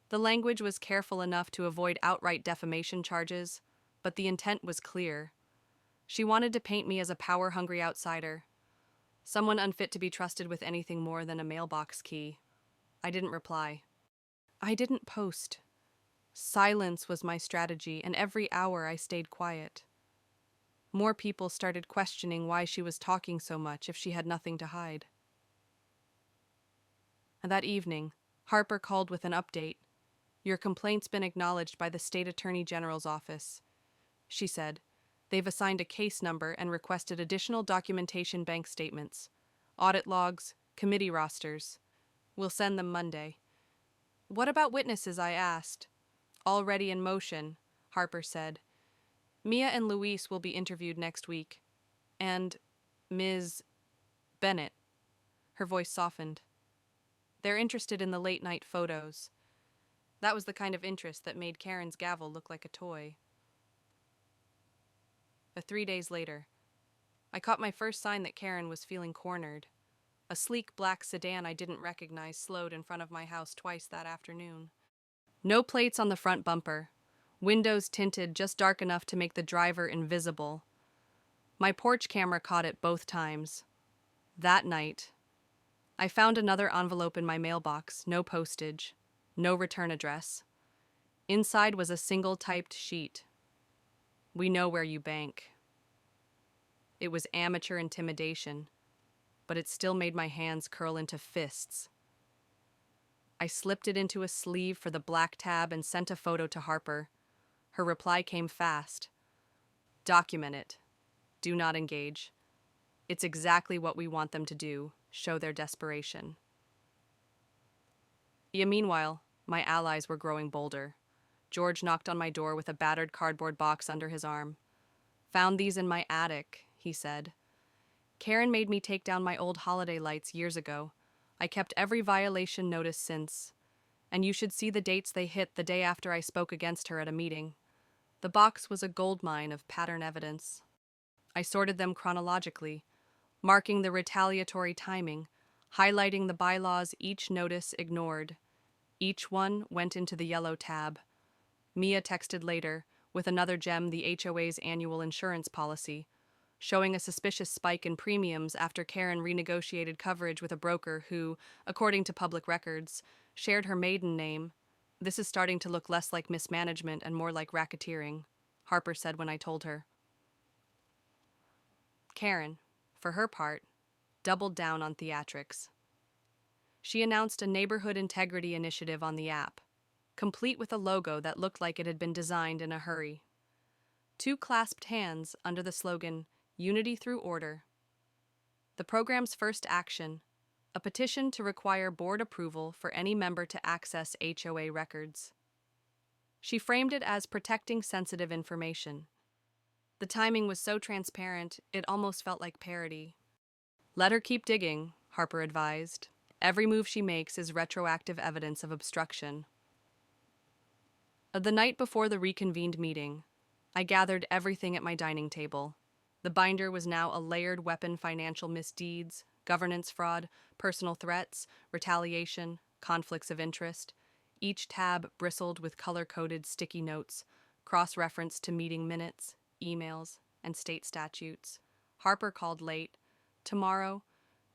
The language was careful enough to avoid outright defamation charges, but the intent was clear. She wanted to paint me as a power-hungry outsider, someone unfit to be trusted with anything more than a mailbox key. I didn't reply. I didn't post. Silence was my strategy, and every hour I stayed quiet. More people started questioning why she was talking so much if she had nothing to hide. And that evening, Harper called with an update. Your complaint's been acknowledged by the State Attorney General's office, she said. They've assigned a case number and requested additional documentation, bank statements, audit logs, committee rosters. We'll send them Monday. What about witnesses? I asked. Already in motion, Harper said. Mia and Luis will be interviewed next week. And Ms. Bennett. Her voice softened. They're interested in the late-night photos. That was the kind of interest that made Karen's gavel look like a toy. 3 days later, I caught my first sign that Karen was feeling cornered. A sleek black sedan I didn't recognize slowed in front of my house twice that afternoon. No plates on the front bumper. Windows tinted just dark enough to make the driver invisible. My porch camera caught it both times. That night, I found another envelope in my mailbox, no postage, no return address. Inside was a single typed sheet. We know where you bank. It was amateur intimidation, but it still made my hands curl into fists. I slipped it into a sleeve for the black tab and sent a photo to Harper. Her reply came fast. Document it. Do not engage. It's exactly what we want them to do, show their desperation. Meanwhile, my allies were growing bolder. George knocked on my door with a battered cardboard box under his arm. Found these in my attic, he said. Karen made me take down my old holiday lights years ago. I kept every violation notice since. And you should see the dates they hit the day after I spoke against her at a meeting. The box was a goldmine of pattern evidence. I sorted them chronologically, marking the retaliatory timing, highlighting the bylaws each notice ignored. Each one went into the yellow tab. Mia texted later, with another gem, the HOA's annual insurance policy, showing a suspicious spike in premiums after Karen renegotiated coverage with a broker who, according to public records, shared her maiden name. This is starting to look less like mismanagement and more like racketeering, Harper said when I told her. Karen, for her part, doubled down on theatrics. She announced a neighborhood integrity initiative on the app, complete with a logo that looked like it had been designed in a hurry. 2 clasped hands under the slogan, Unity Through Order. The program's first action, a petition to require board approval for any member to access HOA records. She framed it as protecting sensitive information. The timing was so transparent, it almost felt like parody. Let her keep digging, Harper advised. Every move she makes is retroactive evidence of obstruction. The night before the reconvened meeting, I gathered everything at my dining table. The binder was now a layered weapon: financial misdeeds, governance fraud, personal threats, retaliation, conflicts of interest. Each tab bristled with color-coded sticky notes, cross-referenced to meeting minutes, emails, and state statutes. Harper called late. Tomorrow,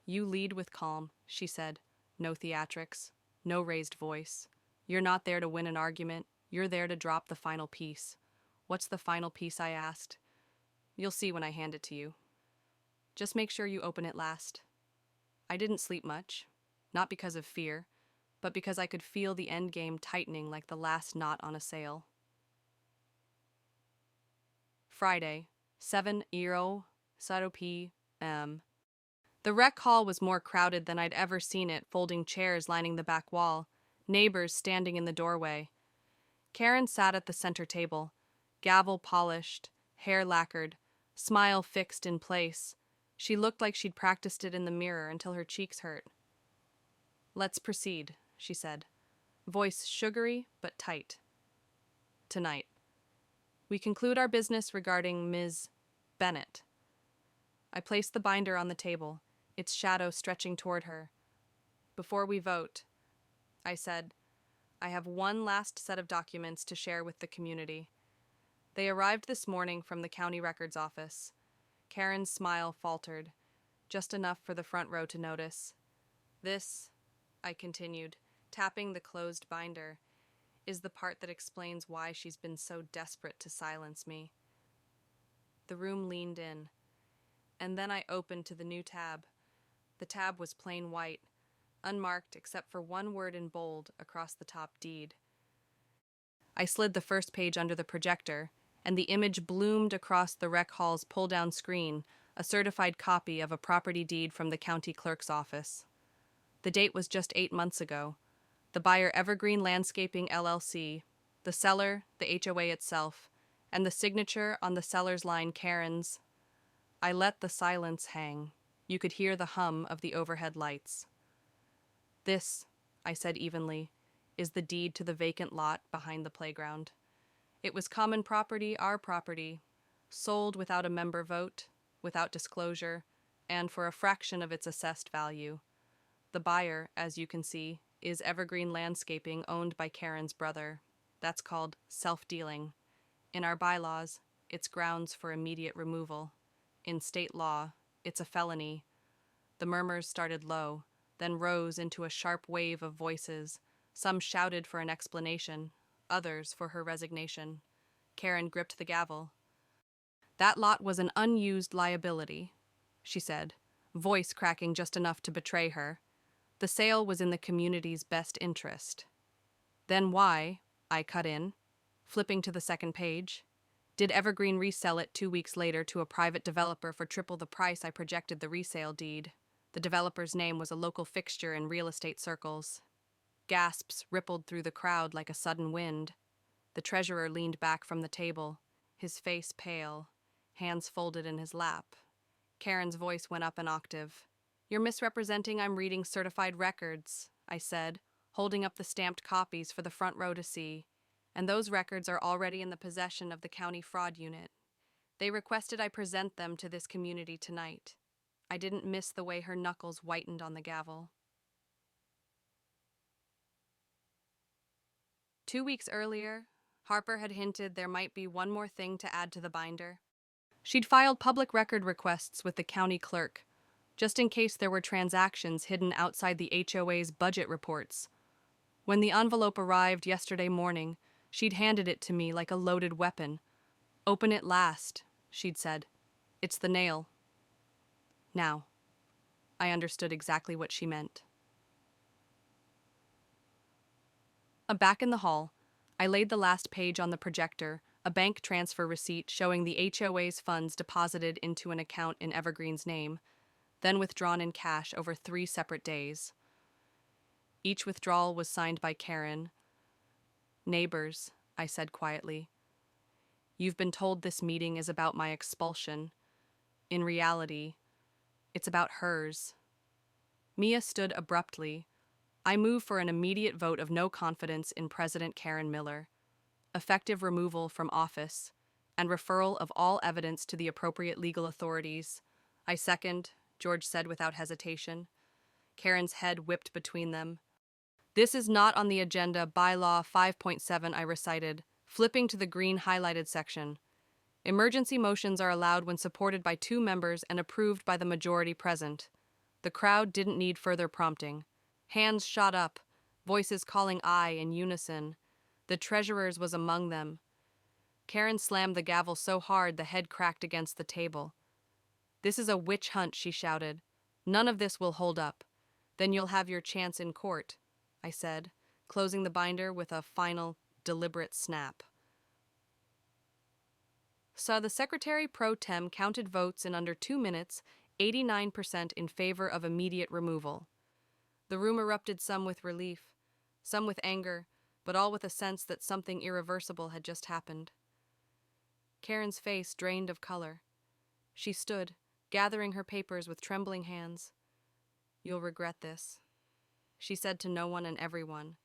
you lead with calm, she said. No theatrics, no raised voice. You're not there to win an argument. You're there to drop the final piece. What's the final piece? I asked. You'll see when I hand it to you. Just make sure you open it last. I didn't sleep much, not because of fear, but because I could feel the end game tightening like the last knot on a sail. Friday, 7:00 p.m. The rec hall was more crowded than I'd ever seen it, folding chairs lining the back wall, neighbors standing in the doorway. Karen sat at the center table, gavel polished, hair lacquered, smile fixed in place. She looked like she'd practiced it in the mirror until her cheeks hurt. "Let's proceed," she said, voice sugary but tight. "Tonight, we conclude our business regarding Ms. Bennett." I placed the binder on the table, its shadow stretching toward her. "Before we vote," I said, "I have one last set of documents to share with the community. They arrived this morning from the county records office." Karen's smile faltered, just enough for the front row to notice. "This," I continued, tapping the closed binder, "is the part that explains why she's been so desperate to silence me." The room leaned in, and then I opened to the new tab. The tab was plain white, unmarked except for one word in bold across the top: deed. I slid the first page under the projector, and the image bloomed across the rec hall's pull-down screen, a certified copy of a property deed from the county clerk's office. The date was just 8 months ago. The buyer, Evergreen Landscaping LLC, the seller, the HOA itself, and the signature on the seller's line, Karen's. I let the silence hang. You could hear the hum of the overhead lights. "This," I said evenly, "is the deed to the vacant lot behind the playground. It was common property, our property, sold without a member vote, without disclosure, and for a fraction of its assessed value. The buyer, as you can see, is Evergreen Landscaping, owned by Karen's brother. That's called self-dealing. In our bylaws, it's grounds for immediate removal. In state law, it's a felony." The murmurs started low, then rose into a sharp wave of voices. Some shouted for an explanation, others for her resignation. Karen gripped the gavel. "That lot was an unused liability," she said, voice cracking just enough to betray her. "The sale was in the community's best interest." "Then why," I cut in, flipping to the second page, "did Evergreen resell it 2 weeks later to a private developer for triple the price I projected the resale deed?" The developer's name was a local fixture in real estate circles. Gasps rippled through the crowd like a sudden wind. The treasurer leaned back from the table, his face pale, hands folded in his lap. Karen's voice went up an octave. "You're misrepresenting. I'm reading certified records," I said, holding up the stamped copies for the front row to see. "And those records are already in the possession of the county fraud unit. They requested I present them to this community tonight." I didn't miss the way her knuckles whitened on the gavel. 2 weeks earlier, Harper had hinted there might be one more thing to add to the binder. She'd filed public record requests with the county clerk, just in case there were transactions hidden outside the HOA's budget reports. When the envelope arrived yesterday morning, she'd handed it to me like a loaded weapon. "Open it last," she'd said. "It's the nail." Now, I understood exactly what she meant. Back in the hall, I laid the last page on the projector, a bank transfer receipt showing the HOA's funds deposited into an account in Evergreen's name, then withdrawn in cash over 3 separate days. Each withdrawal was signed by Karen. "Neighbors," I said quietly, "you've been told this meeting is about my expulsion. In reality, it's about hers." Mia stood abruptly. "I move for an immediate vote of no confidence in President Karen Miller, effective removal from office, and referral of all evidence to the appropriate legal authorities." "I second," George said without hesitation. Karen's head whipped between them. "This is not on the agenda. Bylaw 5.7, I recited, flipping to the green highlighted section. "Emergency motions are allowed when supported by 2 members and approved by the majority present." The crowd didn't need further prompting. Hands shot up, voices calling aye in unison. The treasurer's was among them. Karen slammed the gavel so hard the head cracked against the table. "This is a witch hunt," she shouted. "None of this will hold up. Then you'll have your chance in court," I said, closing the binder with a final, deliberate snap. saw the Secretary Pro Tem counted votes in under 2 minutes, 89% in favor of immediate removal. The room erupted, some with relief, some with anger, but all with a sense that something irreversible had just happened. Karen's face drained of color. She stood, gathering her papers with trembling hands. "You'll regret this," she said to no one and everyone,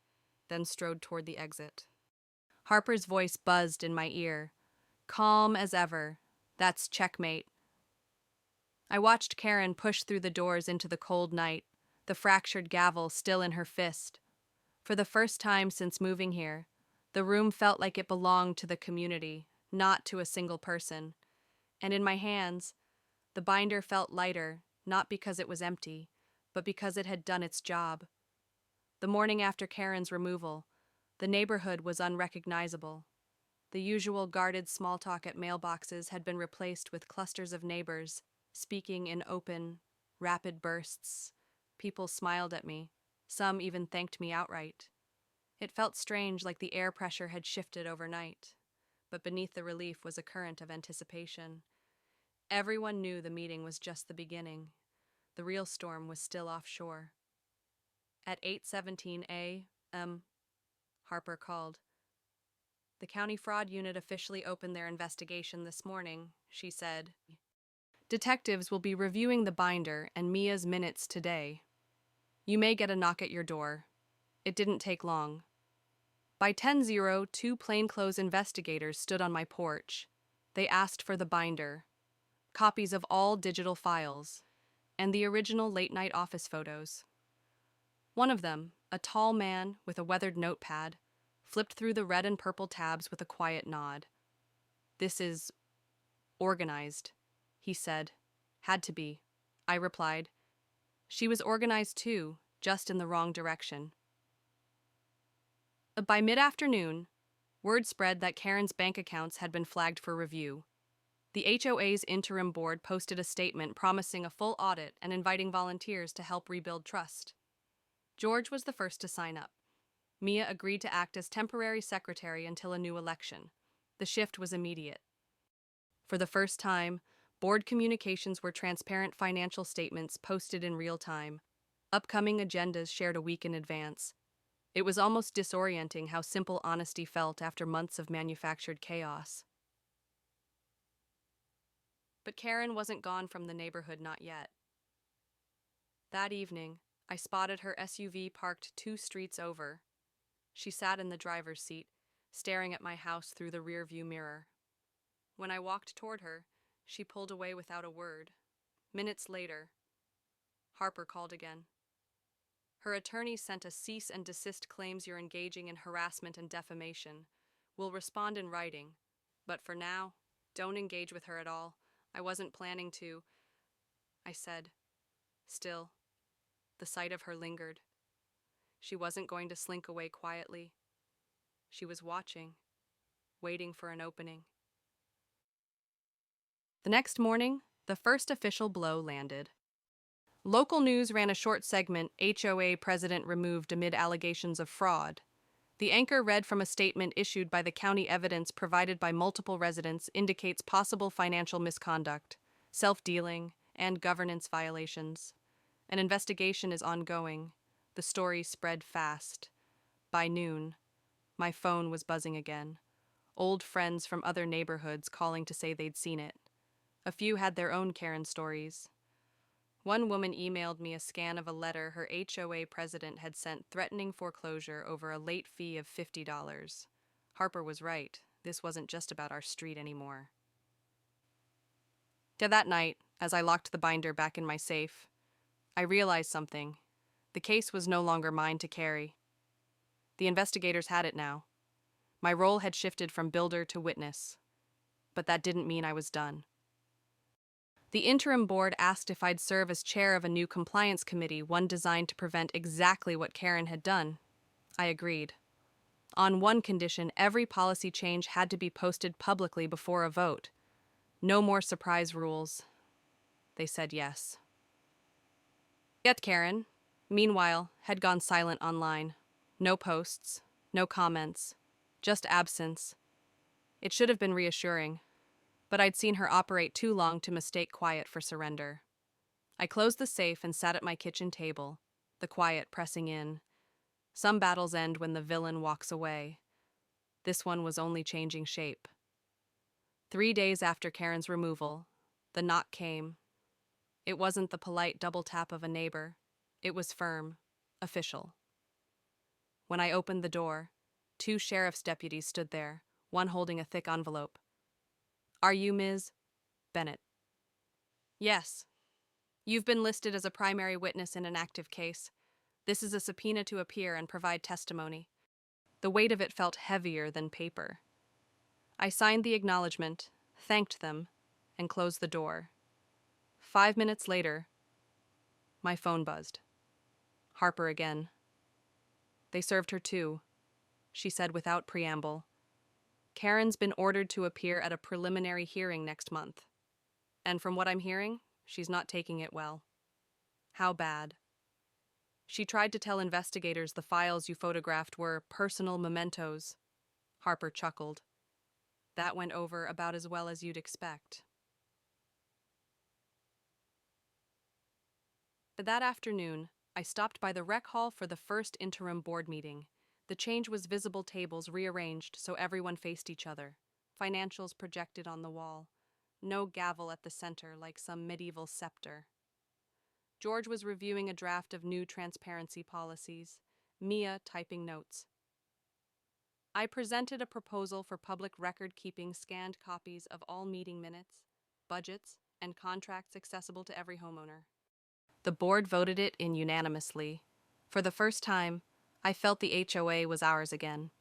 then strode toward the exit. Harper's voice buzzed in my ear, calm as ever. "That's checkmate." I watched Karen push through the doors into the cold night, the fractured gavel still in her fist. For the first time since moving here, the room felt like it belonged to the community, not to a single person. And in my hands, the binder felt lighter, not because it was empty, but because it had done its job. The morning after Karen's removal, the neighborhood was unrecognizable. The usual guarded small talk at mailboxes had been replaced with clusters of neighbors, speaking in open, rapid bursts. People smiled at me. Some even thanked me outright. It felt strange, like the air pressure had shifted overnight. But beneath the relief was a current of anticipation. Everyone knew the meeting was just the beginning. The real storm was still offshore. At 8:17 a.m., Harper called. "The County Fraud Unit officially opened their investigation this morning," she said. "Detectives will be reviewing the binder and Mia's minutes today. You may get a knock at your door." It didn't take long. By 10:00, two plainclothes investigators stood on my porch. They asked for the binder, copies of all digital files, and the original late-night office photos. One of them, a tall man with a weathered notepad, flipped through the red and purple tabs with a quiet nod. "This is organized," he said. "Had to be," I replied. She was organized too, just in the wrong direction. By mid-afternoon, word spread that Karen's bank accounts had been flagged for review. The HOA's interim board posted a statement promising a full audit and inviting volunteers to help rebuild trust. George was the first to sign up. Mia agreed to act as temporary secretary until a new election. The shift was immediate. For the first time, board communications were transparent financial statements posted in real time. Upcoming agendas shared a week in advance. It was almost disorienting how simple honesty felt after months of manufactured chaos. But Karen wasn't gone from the neighborhood, not yet. That evening, I spotted her SUV parked 2 streets over. She sat in the driver's seat, staring at my house through the rearview mirror. When I walked toward her, she pulled away without a word. Minutes later, Harper called again. Her attorney sent a cease and desist, claims you're engaging in harassment and defamation. We'll respond in writing. But for now, don't engage with her at all. I wasn't planning to, I said. Still, the sight of her lingered. She wasn't going to slink away quietly. She was watching, waiting for an opening. The next morning, the first official blow landed. Local news ran a short segment, "HOA president removed amid allegations of fraud." The anchor read from a statement issued by the county. "Evidence provided by multiple residents indicates possible financial misconduct, self-dealing, and governance violations. An investigation is ongoing." The story spread fast. By noon, my phone was buzzing again. Old friends from other neighborhoods calling to say they'd seen it. A few had their own Karen stories. One woman emailed me a scan of a letter her HOA president had sent threatening foreclosure over a late fee of $50. Harper was right. This wasn't just about our street anymore. That night, as I locked the binder back in my safe, I realized something. The case was no longer mine to carry. The investigators had it now. My role had shifted from builder to witness. But that didn't mean I was done. The interim board asked if I'd serve as chair of a new compliance committee, one designed to prevent exactly what Karen had done. I agreed. On one condition, every policy change had to be posted publicly before a vote. No more surprise rules. They said yes. Yet Karen, meanwhile, had gone silent online. No posts, no comments, just absence. It should have been reassuring. but I'd seen her operate too long to mistake quiet for surrender. I closed the safe and sat at my kitchen table, the quiet pressing in. Some battles end when the villain walks away. This one was only changing shape. 3 days after Karen's removal, the knock came. It wasn't the polite double tap of a neighbor. It was firm, official. When I opened the door, 2 sheriff's deputies stood there, one holding a thick envelope. "Are you Ms. Bennett?" "Yes. You've been listed as a primary witness in an active case. This is a subpoena to appear and provide testimony." The weight of it felt heavier than paper. I signed the acknowledgement, thanked them, and closed the door. 5 minutes later, my phone buzzed. Harper again. "They served her too," she said without preamble. "Karen's been ordered to appear at a preliminary hearing next month. And from what I'm hearing, she's not taking it well." "How bad?" "She tried to tell investigators the files you photographed were personal mementos." Harper chuckled. "That went over about as well as you'd expect." But that afternoon, I stopped by the rec hall for the first interim board meeting. The change was visible tables rearranged so everyone faced each other, financials projected on the wall, no gavel at the center like some medieval scepter. George was reviewing a draft of new transparency policies, Mia typing notes. I presented a proposal for public record-keeping scanned copies of all meeting minutes, budgets, and contracts accessible to every homeowner. The board voted it in unanimously. For the first time, I felt the HOA was ours again.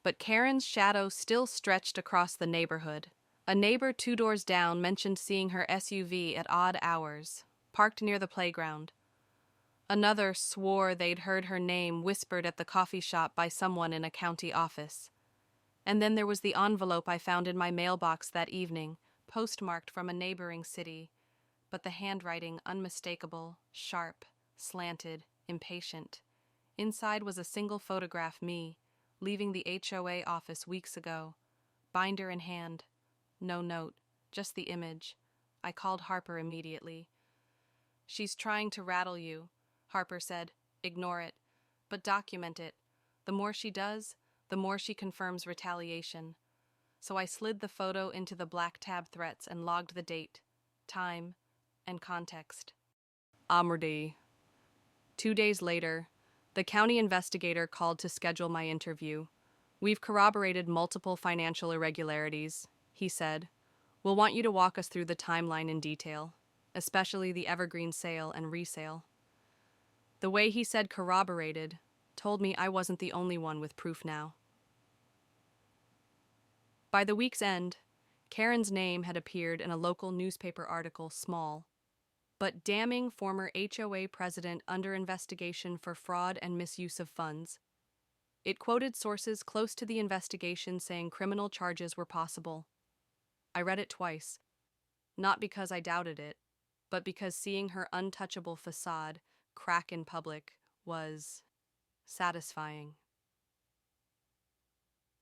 But Karen's shadow still stretched across the neighborhood. A neighbor 2 doors down mentioned seeing her SUV at odd hours, parked near the playground. Another swore they'd heard her name whispered at the coffee shop by someone in a county office. And then there was the envelope I found in my mailbox that evening, postmarked from a neighboring city, but the handwriting unmistakable, sharp, slanted, impatient. Inside was a single photograph me, leaving the HOA office weeks ago, binder in hand. No note, just the image. I called Harper immediately. "She's trying to rattle you," Harper said. "Ignore it, but document it. The more she does, the more she confirms retaliation." So I slid the photo into the black tab threats and logged the date, time, and context. Amrdi. 2 days later, the county investigator called to schedule my interview. "We've corroborated multiple financial irregularities," he said. "We'll want you to walk us through the timeline in detail, especially the evergreen sale and resale." The way he said corroborated told me I wasn't the only one with proof now. By the week's end, Karen's name had appeared in a local newspaper article, small, but damning former HOA president under investigation for fraud and misuse of funds. It quoted sources close to the investigation saying criminal charges were possible. I read it twice, not because I doubted it, but because seeing her untouchable facade crack in public was satisfying.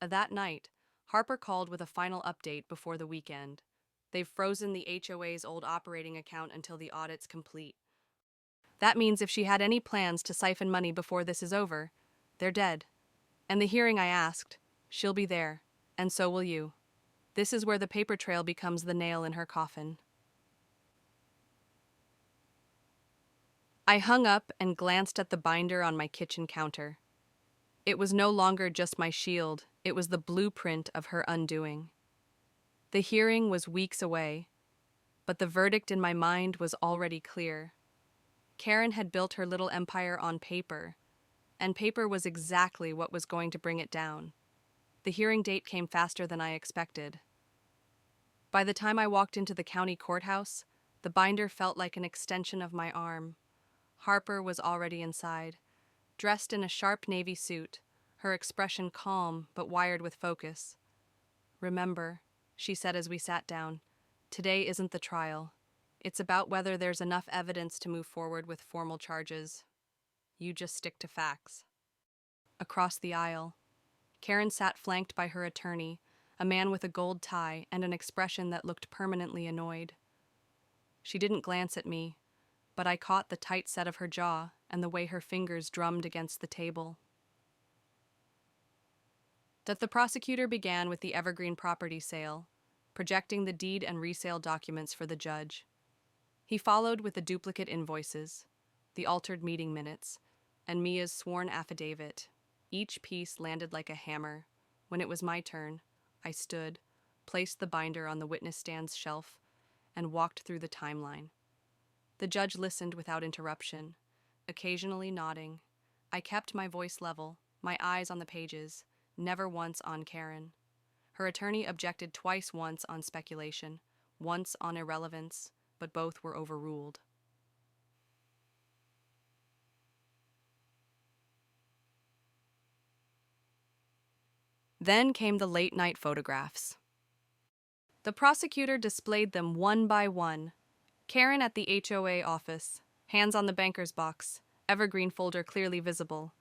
That night, Harper called with a final update before the weekend. They've frozen the HOA's old operating account until the audit's complete. That means if she had any plans to siphon money before this is over, they're dead. And the hearing I asked, she'll be there, and so will you. This is where the paper trail becomes the nail in her coffin. I hung up and glanced at the binder on my kitchen counter. It was no longer just my shield, it was the blueprint of her undoing. The hearing was weeks away, but the verdict in my mind was already clear. Karen had built her little empire on paper, and paper was exactly what was going to bring it down. The hearing date came faster than I expected. By the time I walked into the county courthouse, the binder felt like an extension of my arm. Harper was already inside, dressed in a sharp navy suit, her expression calm but wired with focus. "Remember," she said as we sat down, "today isn't the trial. It's about whether there's enough evidence to move forward with formal charges. You just stick to facts." Across the aisle, Karen sat flanked by her attorney, a man with a gold tie and an expression that looked permanently annoyed. She didn't glance at me, but I caught the tight set of her jaw and the way her fingers drummed against the table. The prosecutor began with the Evergreen property sale, projecting the deed and resale documents for the judge. He followed with the duplicate invoices, the altered meeting minutes, and Mia's sworn affidavit. Each piece landed like a hammer. When it was my turn, I stood, placed the binder on the witness stand's shelf, and walked through the timeline. The judge listened without interruption, occasionally nodding. I kept my voice level, my eyes on the pages, never once on Karen. Her attorney objected twice, once on speculation, once on irrelevance, but both were overruled. Then came the late-night photographs. The prosecutor displayed them one by one. Karen at the HOA office, hands on the banker's box, Evergreen folder clearly visible.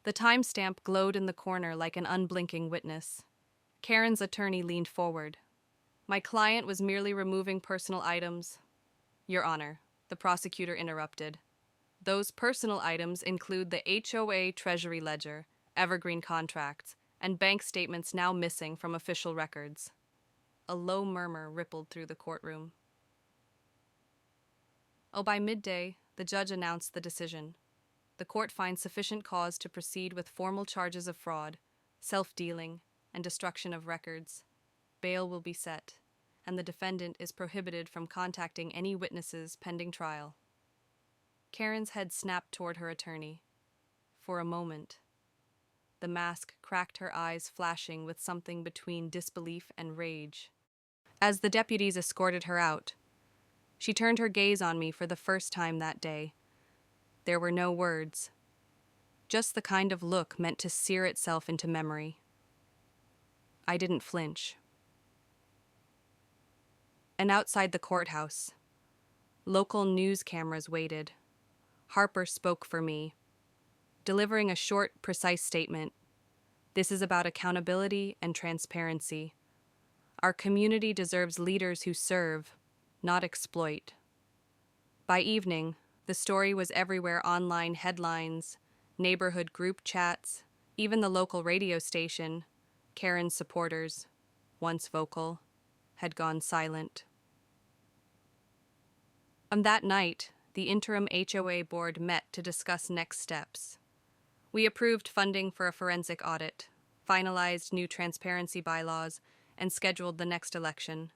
The timestamp glowed in the corner like an unblinking witness. Karen's attorney leaned forward. My client was merely removing personal items. Your Honor, the prosecutor interrupted. Those personal items include the HOA Treasury Ledger, Evergreen contracts, and bank statements now missing from official records. A low murmur rippled through the courtroom. By midday, the judge announced the decision. The court finds sufficient cause to proceed with formal charges of fraud, self-dealing, and destruction of records. Bail will be set, and the defendant is prohibited from contacting any witnesses pending trial. Karen's head snapped toward her attorney. For a moment, the mask cracked, her eyes flashing with something between disbelief and rage. As the deputies escorted her out, she turned her gaze on me for the first time that day. There were no words, just the kind of look meant to sear itself into memory. I didn't flinch. And outside the courthouse, local news cameras waited. Harper spoke for me, delivering a short, precise statement. This is about accountability and transparency. Our community deserves leaders who serve, not exploit. By evening, the story was everywhere: online headlines, neighborhood group chats, even the local radio station. Karen's supporters, once vocal, had gone silent. On that night, the interim HOA board met to discuss next steps. We approved funding for a forensic audit, finalized new transparency bylaws, and scheduled the next election.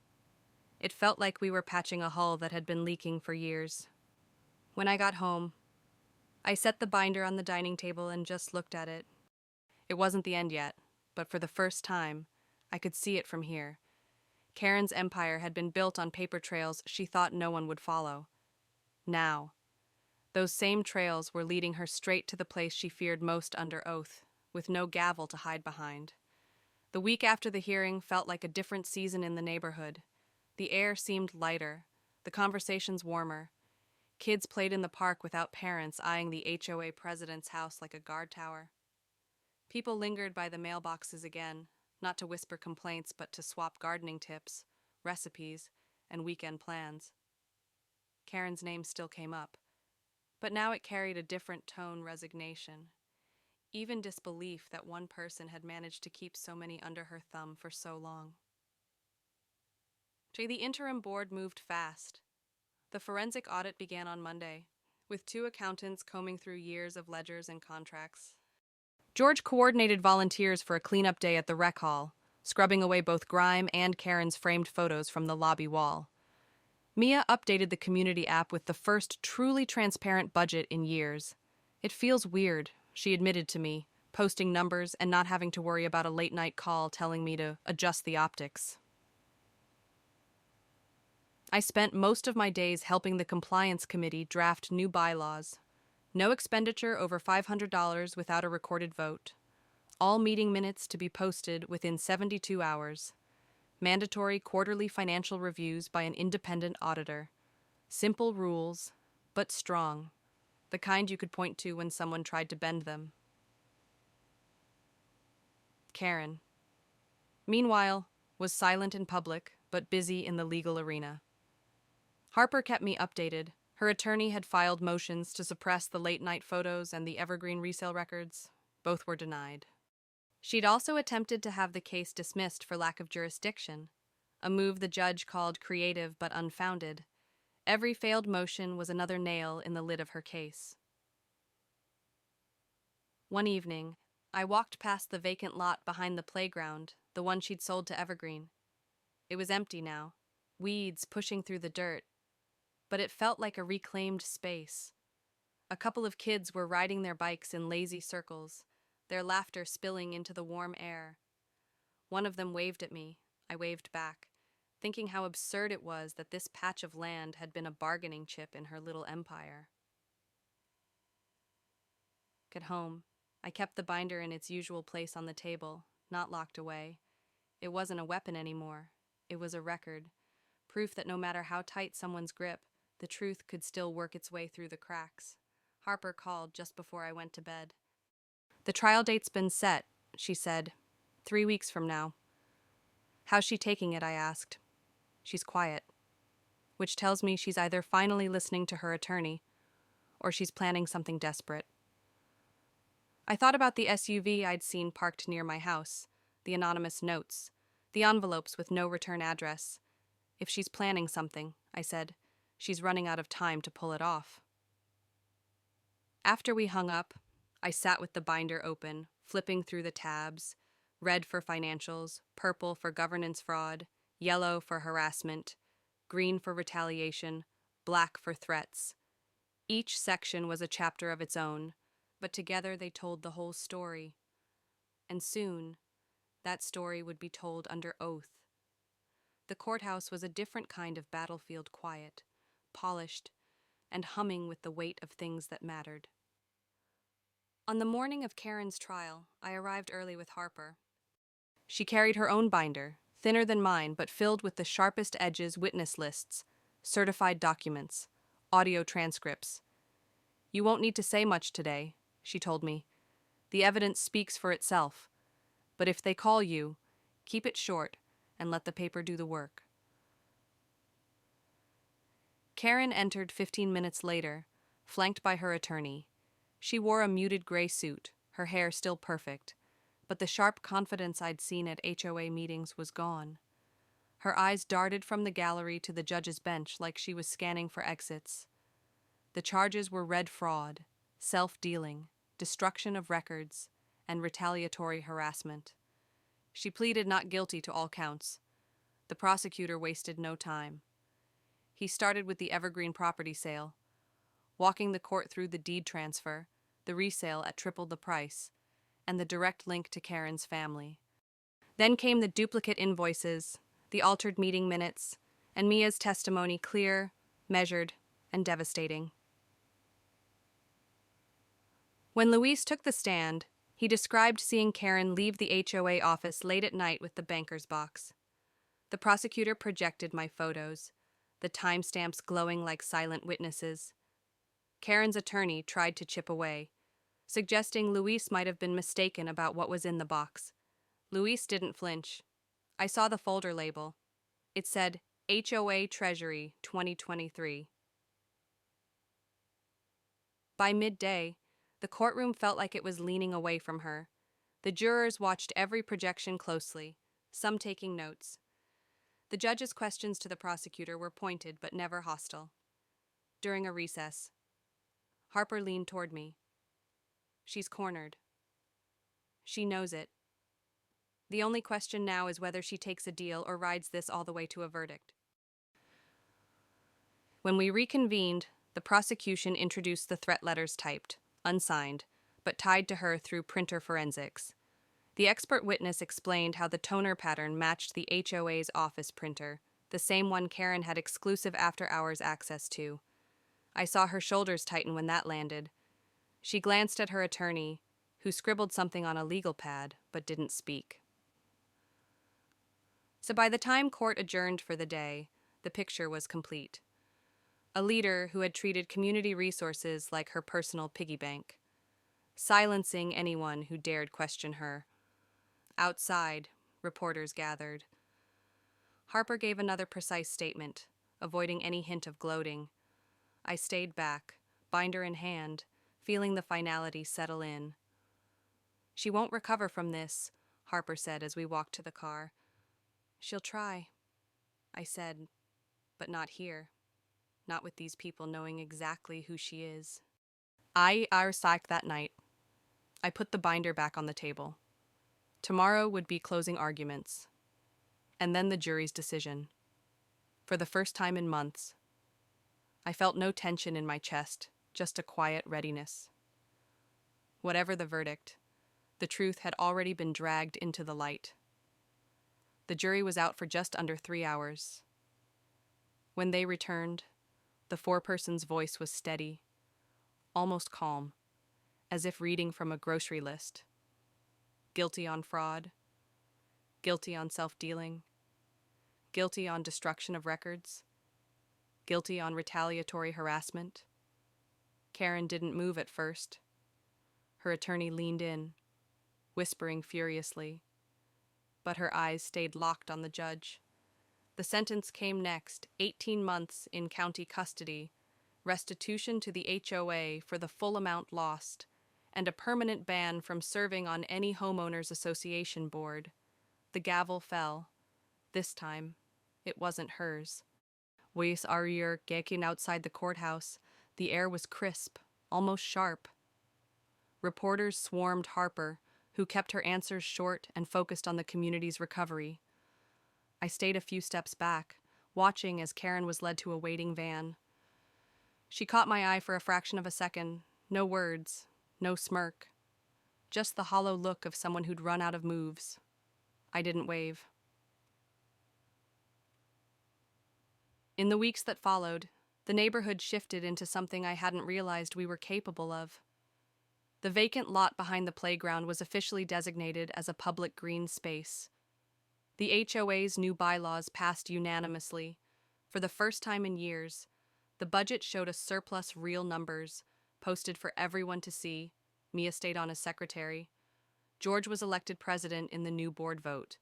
It felt like we were patching a hull that had been leaking for years. When I got home, I set the binder on the dining table and just looked at it. It wasn't the end yet, but for the first time, I could see it from here. Karen's empire had been built on paper trails she thought no one would follow. Now, those same trails were leading her straight to the place she feared most under oath, with no gavel to hide behind. The week after the hearing felt like a different season in the neighborhood. The air seemed lighter, the conversations warmer. Kids played in the park without parents eyeing the HOA president's house like a guard tower. People lingered by the mailboxes again, not to whisper complaints but to swap gardening tips, recipes, and weekend plans. Karen's name still came up, but now it carried a different tone: resignation, even disbelief that one person had managed to keep so many under her thumb for so long. The interim board moved fast. The forensic audit began on Monday, with 2 accountants combing through years of ledgers and contracts. George coordinated volunteers for a cleanup day at the rec hall, scrubbing away both grime and Karen's framed photos from the lobby wall. Mia updated the community app with the first truly transparent budget in years. It feels weird, she admitted to me, posting numbers and not having to worry about a late-night call telling me to adjust the optics. I spent most of my days helping the compliance committee draft new bylaws. No expenditure over $500 without a recorded vote. All meeting minutes to be posted within 72 hours. Mandatory quarterly financial reviews by an independent auditor. Simple rules, but strong. The kind you could point to when someone tried to bend them. Karen. Meanwhile, was silent in public, but busy in the legal arena. Harper kept me updated. Her attorney had filed motions to suppress the late-night photos and the evergreen resale records. Both were denied. She'd also attempted to have the case dismissed for lack of jurisdiction, a move the judge called creative but unfounded. Every failed motion was another nail in the lid of her case. One evening, I walked past the vacant lot behind the playground, the one she'd sold to Evergreen. It was empty now, weeds pushing through the dirt, but it felt like a reclaimed space. A couple of kids were riding their bikes in lazy circles, their laughter spilling into the warm air. One of them waved at me. I waved back, thinking how absurd it was that this patch of land had been a bargaining chip in her little empire. At home, I kept the binder in its usual place on the table, not locked away. It wasn't a weapon anymore. It was a record, proof that no matter how tight someone's grip, the truth could still work its way through the cracks. Harper called just before I went to bed. "The trial date's been set," she said. 3 weeks from now." "How's she taking it?" I asked. "She's quiet," which tells me she's either finally listening to her attorney or she's planning something desperate. I thought about the SUV I'd seen parked near my house, the anonymous notes, the envelopes with no return address. "If she's planning something," I said, "she's running out of time to pull it off." After we hung up, I sat with the binder open, flipping through the tabs: red for financials, purple for governance fraud, yellow for harassment, green for retaliation, black for threats. Each section was a chapter of its own, but together they told the whole story. And soon, that story would be told under oath. The courthouse was a different kind of battlefield quiet, polished, and humming with the weight of things that mattered. On the morning of Karen's trial, I arrived early with Harper. She carried her own binder, thinner than mine but filled with the sharpest edges witness lists, certified documents, audio transcripts. "You won't need to say much today," she told me. "The evidence speaks for itself. But if they call you, keep it short and let the paper do the work." Karen entered 15 minutes later, flanked by her attorney. She wore a muted gray suit, her hair still perfect, but the sharp confidence I'd seen at HOA meetings was gone. Her eyes darted from the gallery to the judge's bench like she was scanning for exits. The charges were red fraud, self-dealing, destruction of records, and retaliatory harassment. She pleaded not guilty to all counts. The prosecutor wasted no time. He started with the Evergreen property sale, walking the court through the deed transfer, the resale at triple the price, and the direct link to Karen's family. Then came the duplicate invoices, the altered meeting minutes, and Mia's testimony, clear, measured, and devastating. When Luis took the stand, he described seeing Karen leave the HOA office late at night with the banker's box. The prosecutor projected my photos, the timestamps glowing like silent witnesses. Karen's attorney tried to chip away, suggesting Luis might have been mistaken about what was in the box. Luis didn't flinch. I saw the folder label. It said, HOA Treasury 2023. By midday, the courtroom felt like it was leaning away from her. The jurors watched every projection closely, some taking notes. The judge's questions to the prosecutor were pointed but never hostile. During a recess, Harper leaned toward me. "She's cornered. She knows it. The only question now is whether she takes a deal or rides this all the way to a verdict." When we reconvened, the prosecution introduced the threat letters typed, unsigned, but tied to her through printer forensics. The expert witness explained how the toner pattern matched the HOA's office printer, the same one Karen had exclusive after-hours access to. I saw her shoulders tighten when that landed. She glanced at her attorney, who scribbled something on a legal pad but didn't speak. So by the time court adjourned for the day, the picture was complete. A leader who had treated community resources like her personal piggy bank, silencing anyone who dared question her. Outside, reporters gathered. Harper gave another precise statement, avoiding any hint of gloating. I stayed back, binder in hand, feeling the finality settle in. "She won't recover from this," Harper said as we walked to the car. "She'll try," I said, "but not here. Not with these people knowing exactly who she is." I psyched that night. I put the binder back on the table. Tomorrow would be closing arguments. And then the jury's decision. For the first time in months, I felt no tension in my chest, just a quiet readiness. Whatever the verdict, the truth had already been dragged into the light. The jury was out for just under 3 hours. When they returned, the foreperson's voice was steady, almost calm, as if reading from a grocery list. Guilty on fraud, guilty on self-dealing, guilty on destruction of records, guilty on retaliatory harassment. Karen didn't move at first. Her attorney leaned in, whispering furiously, but her eyes stayed locked on the judge. The sentence came next: 18 months in county custody, restitution to the HOA for the full amount lost, and a permanent ban from serving on any homeowners association board. The gavel fell. This time, it wasn't hers. We are gaking outside the courthouse. The air was crisp, almost sharp. Reporters swarmed Harper, who kept her answers short and focused on the community's recovery. I stayed a few steps back, watching as Karen was led to a waiting van. She caught my eye for a fraction of a second. No words, no smirk. Just the hollow look of someone who'd run out of moves. I didn't wave. In the weeks that followed, the neighborhood shifted into something I hadn't realized we were capable of. The vacant lot behind the playground was officially designated as a public green space. The HOA's new bylaws passed unanimously. For the first time in years, the budget showed a surplus real numbers, posted for everyone to see. Mia stayed on as secretary. George was elected president in the new board vote.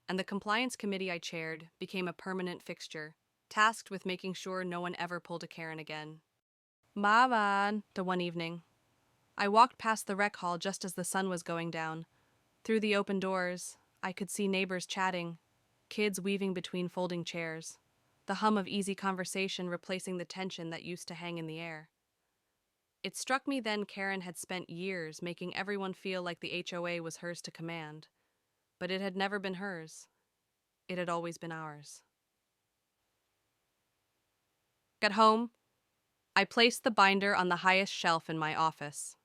And the compliance committee I chaired became a permanent fixture, tasked with making sure no one ever pulled a Karen again. Mavan, the one evening. I walked past the rec hall just as the sun was going down. Through the open doors, I could see neighbors chatting, kids weaving between folding chairs, the hum of easy conversation replacing the tension that used to hang in the air. It struck me then Karen had spent years making everyone feel like the HOA was hers to command, but it had never been hers. It had always been ours. At home, I placed the binder on the highest shelf in my office.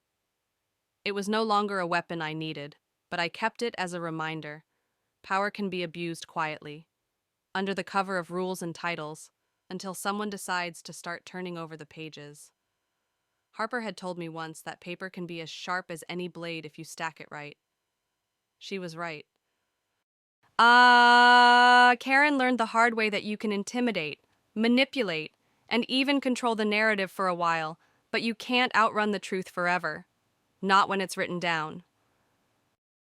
It was no longer a weapon I needed, but I kept it as a reminder. Power can be abused quietly, under the cover of rules and titles, until someone decides to start turning over the pages. Harper had told me once that paper can be as sharp as any blade if you stack it right. She was right. Karen learned the hard way that you can intimidate, manipulate, and even control the narrative for a while, but you can't outrun the truth forever. Not when it's written down.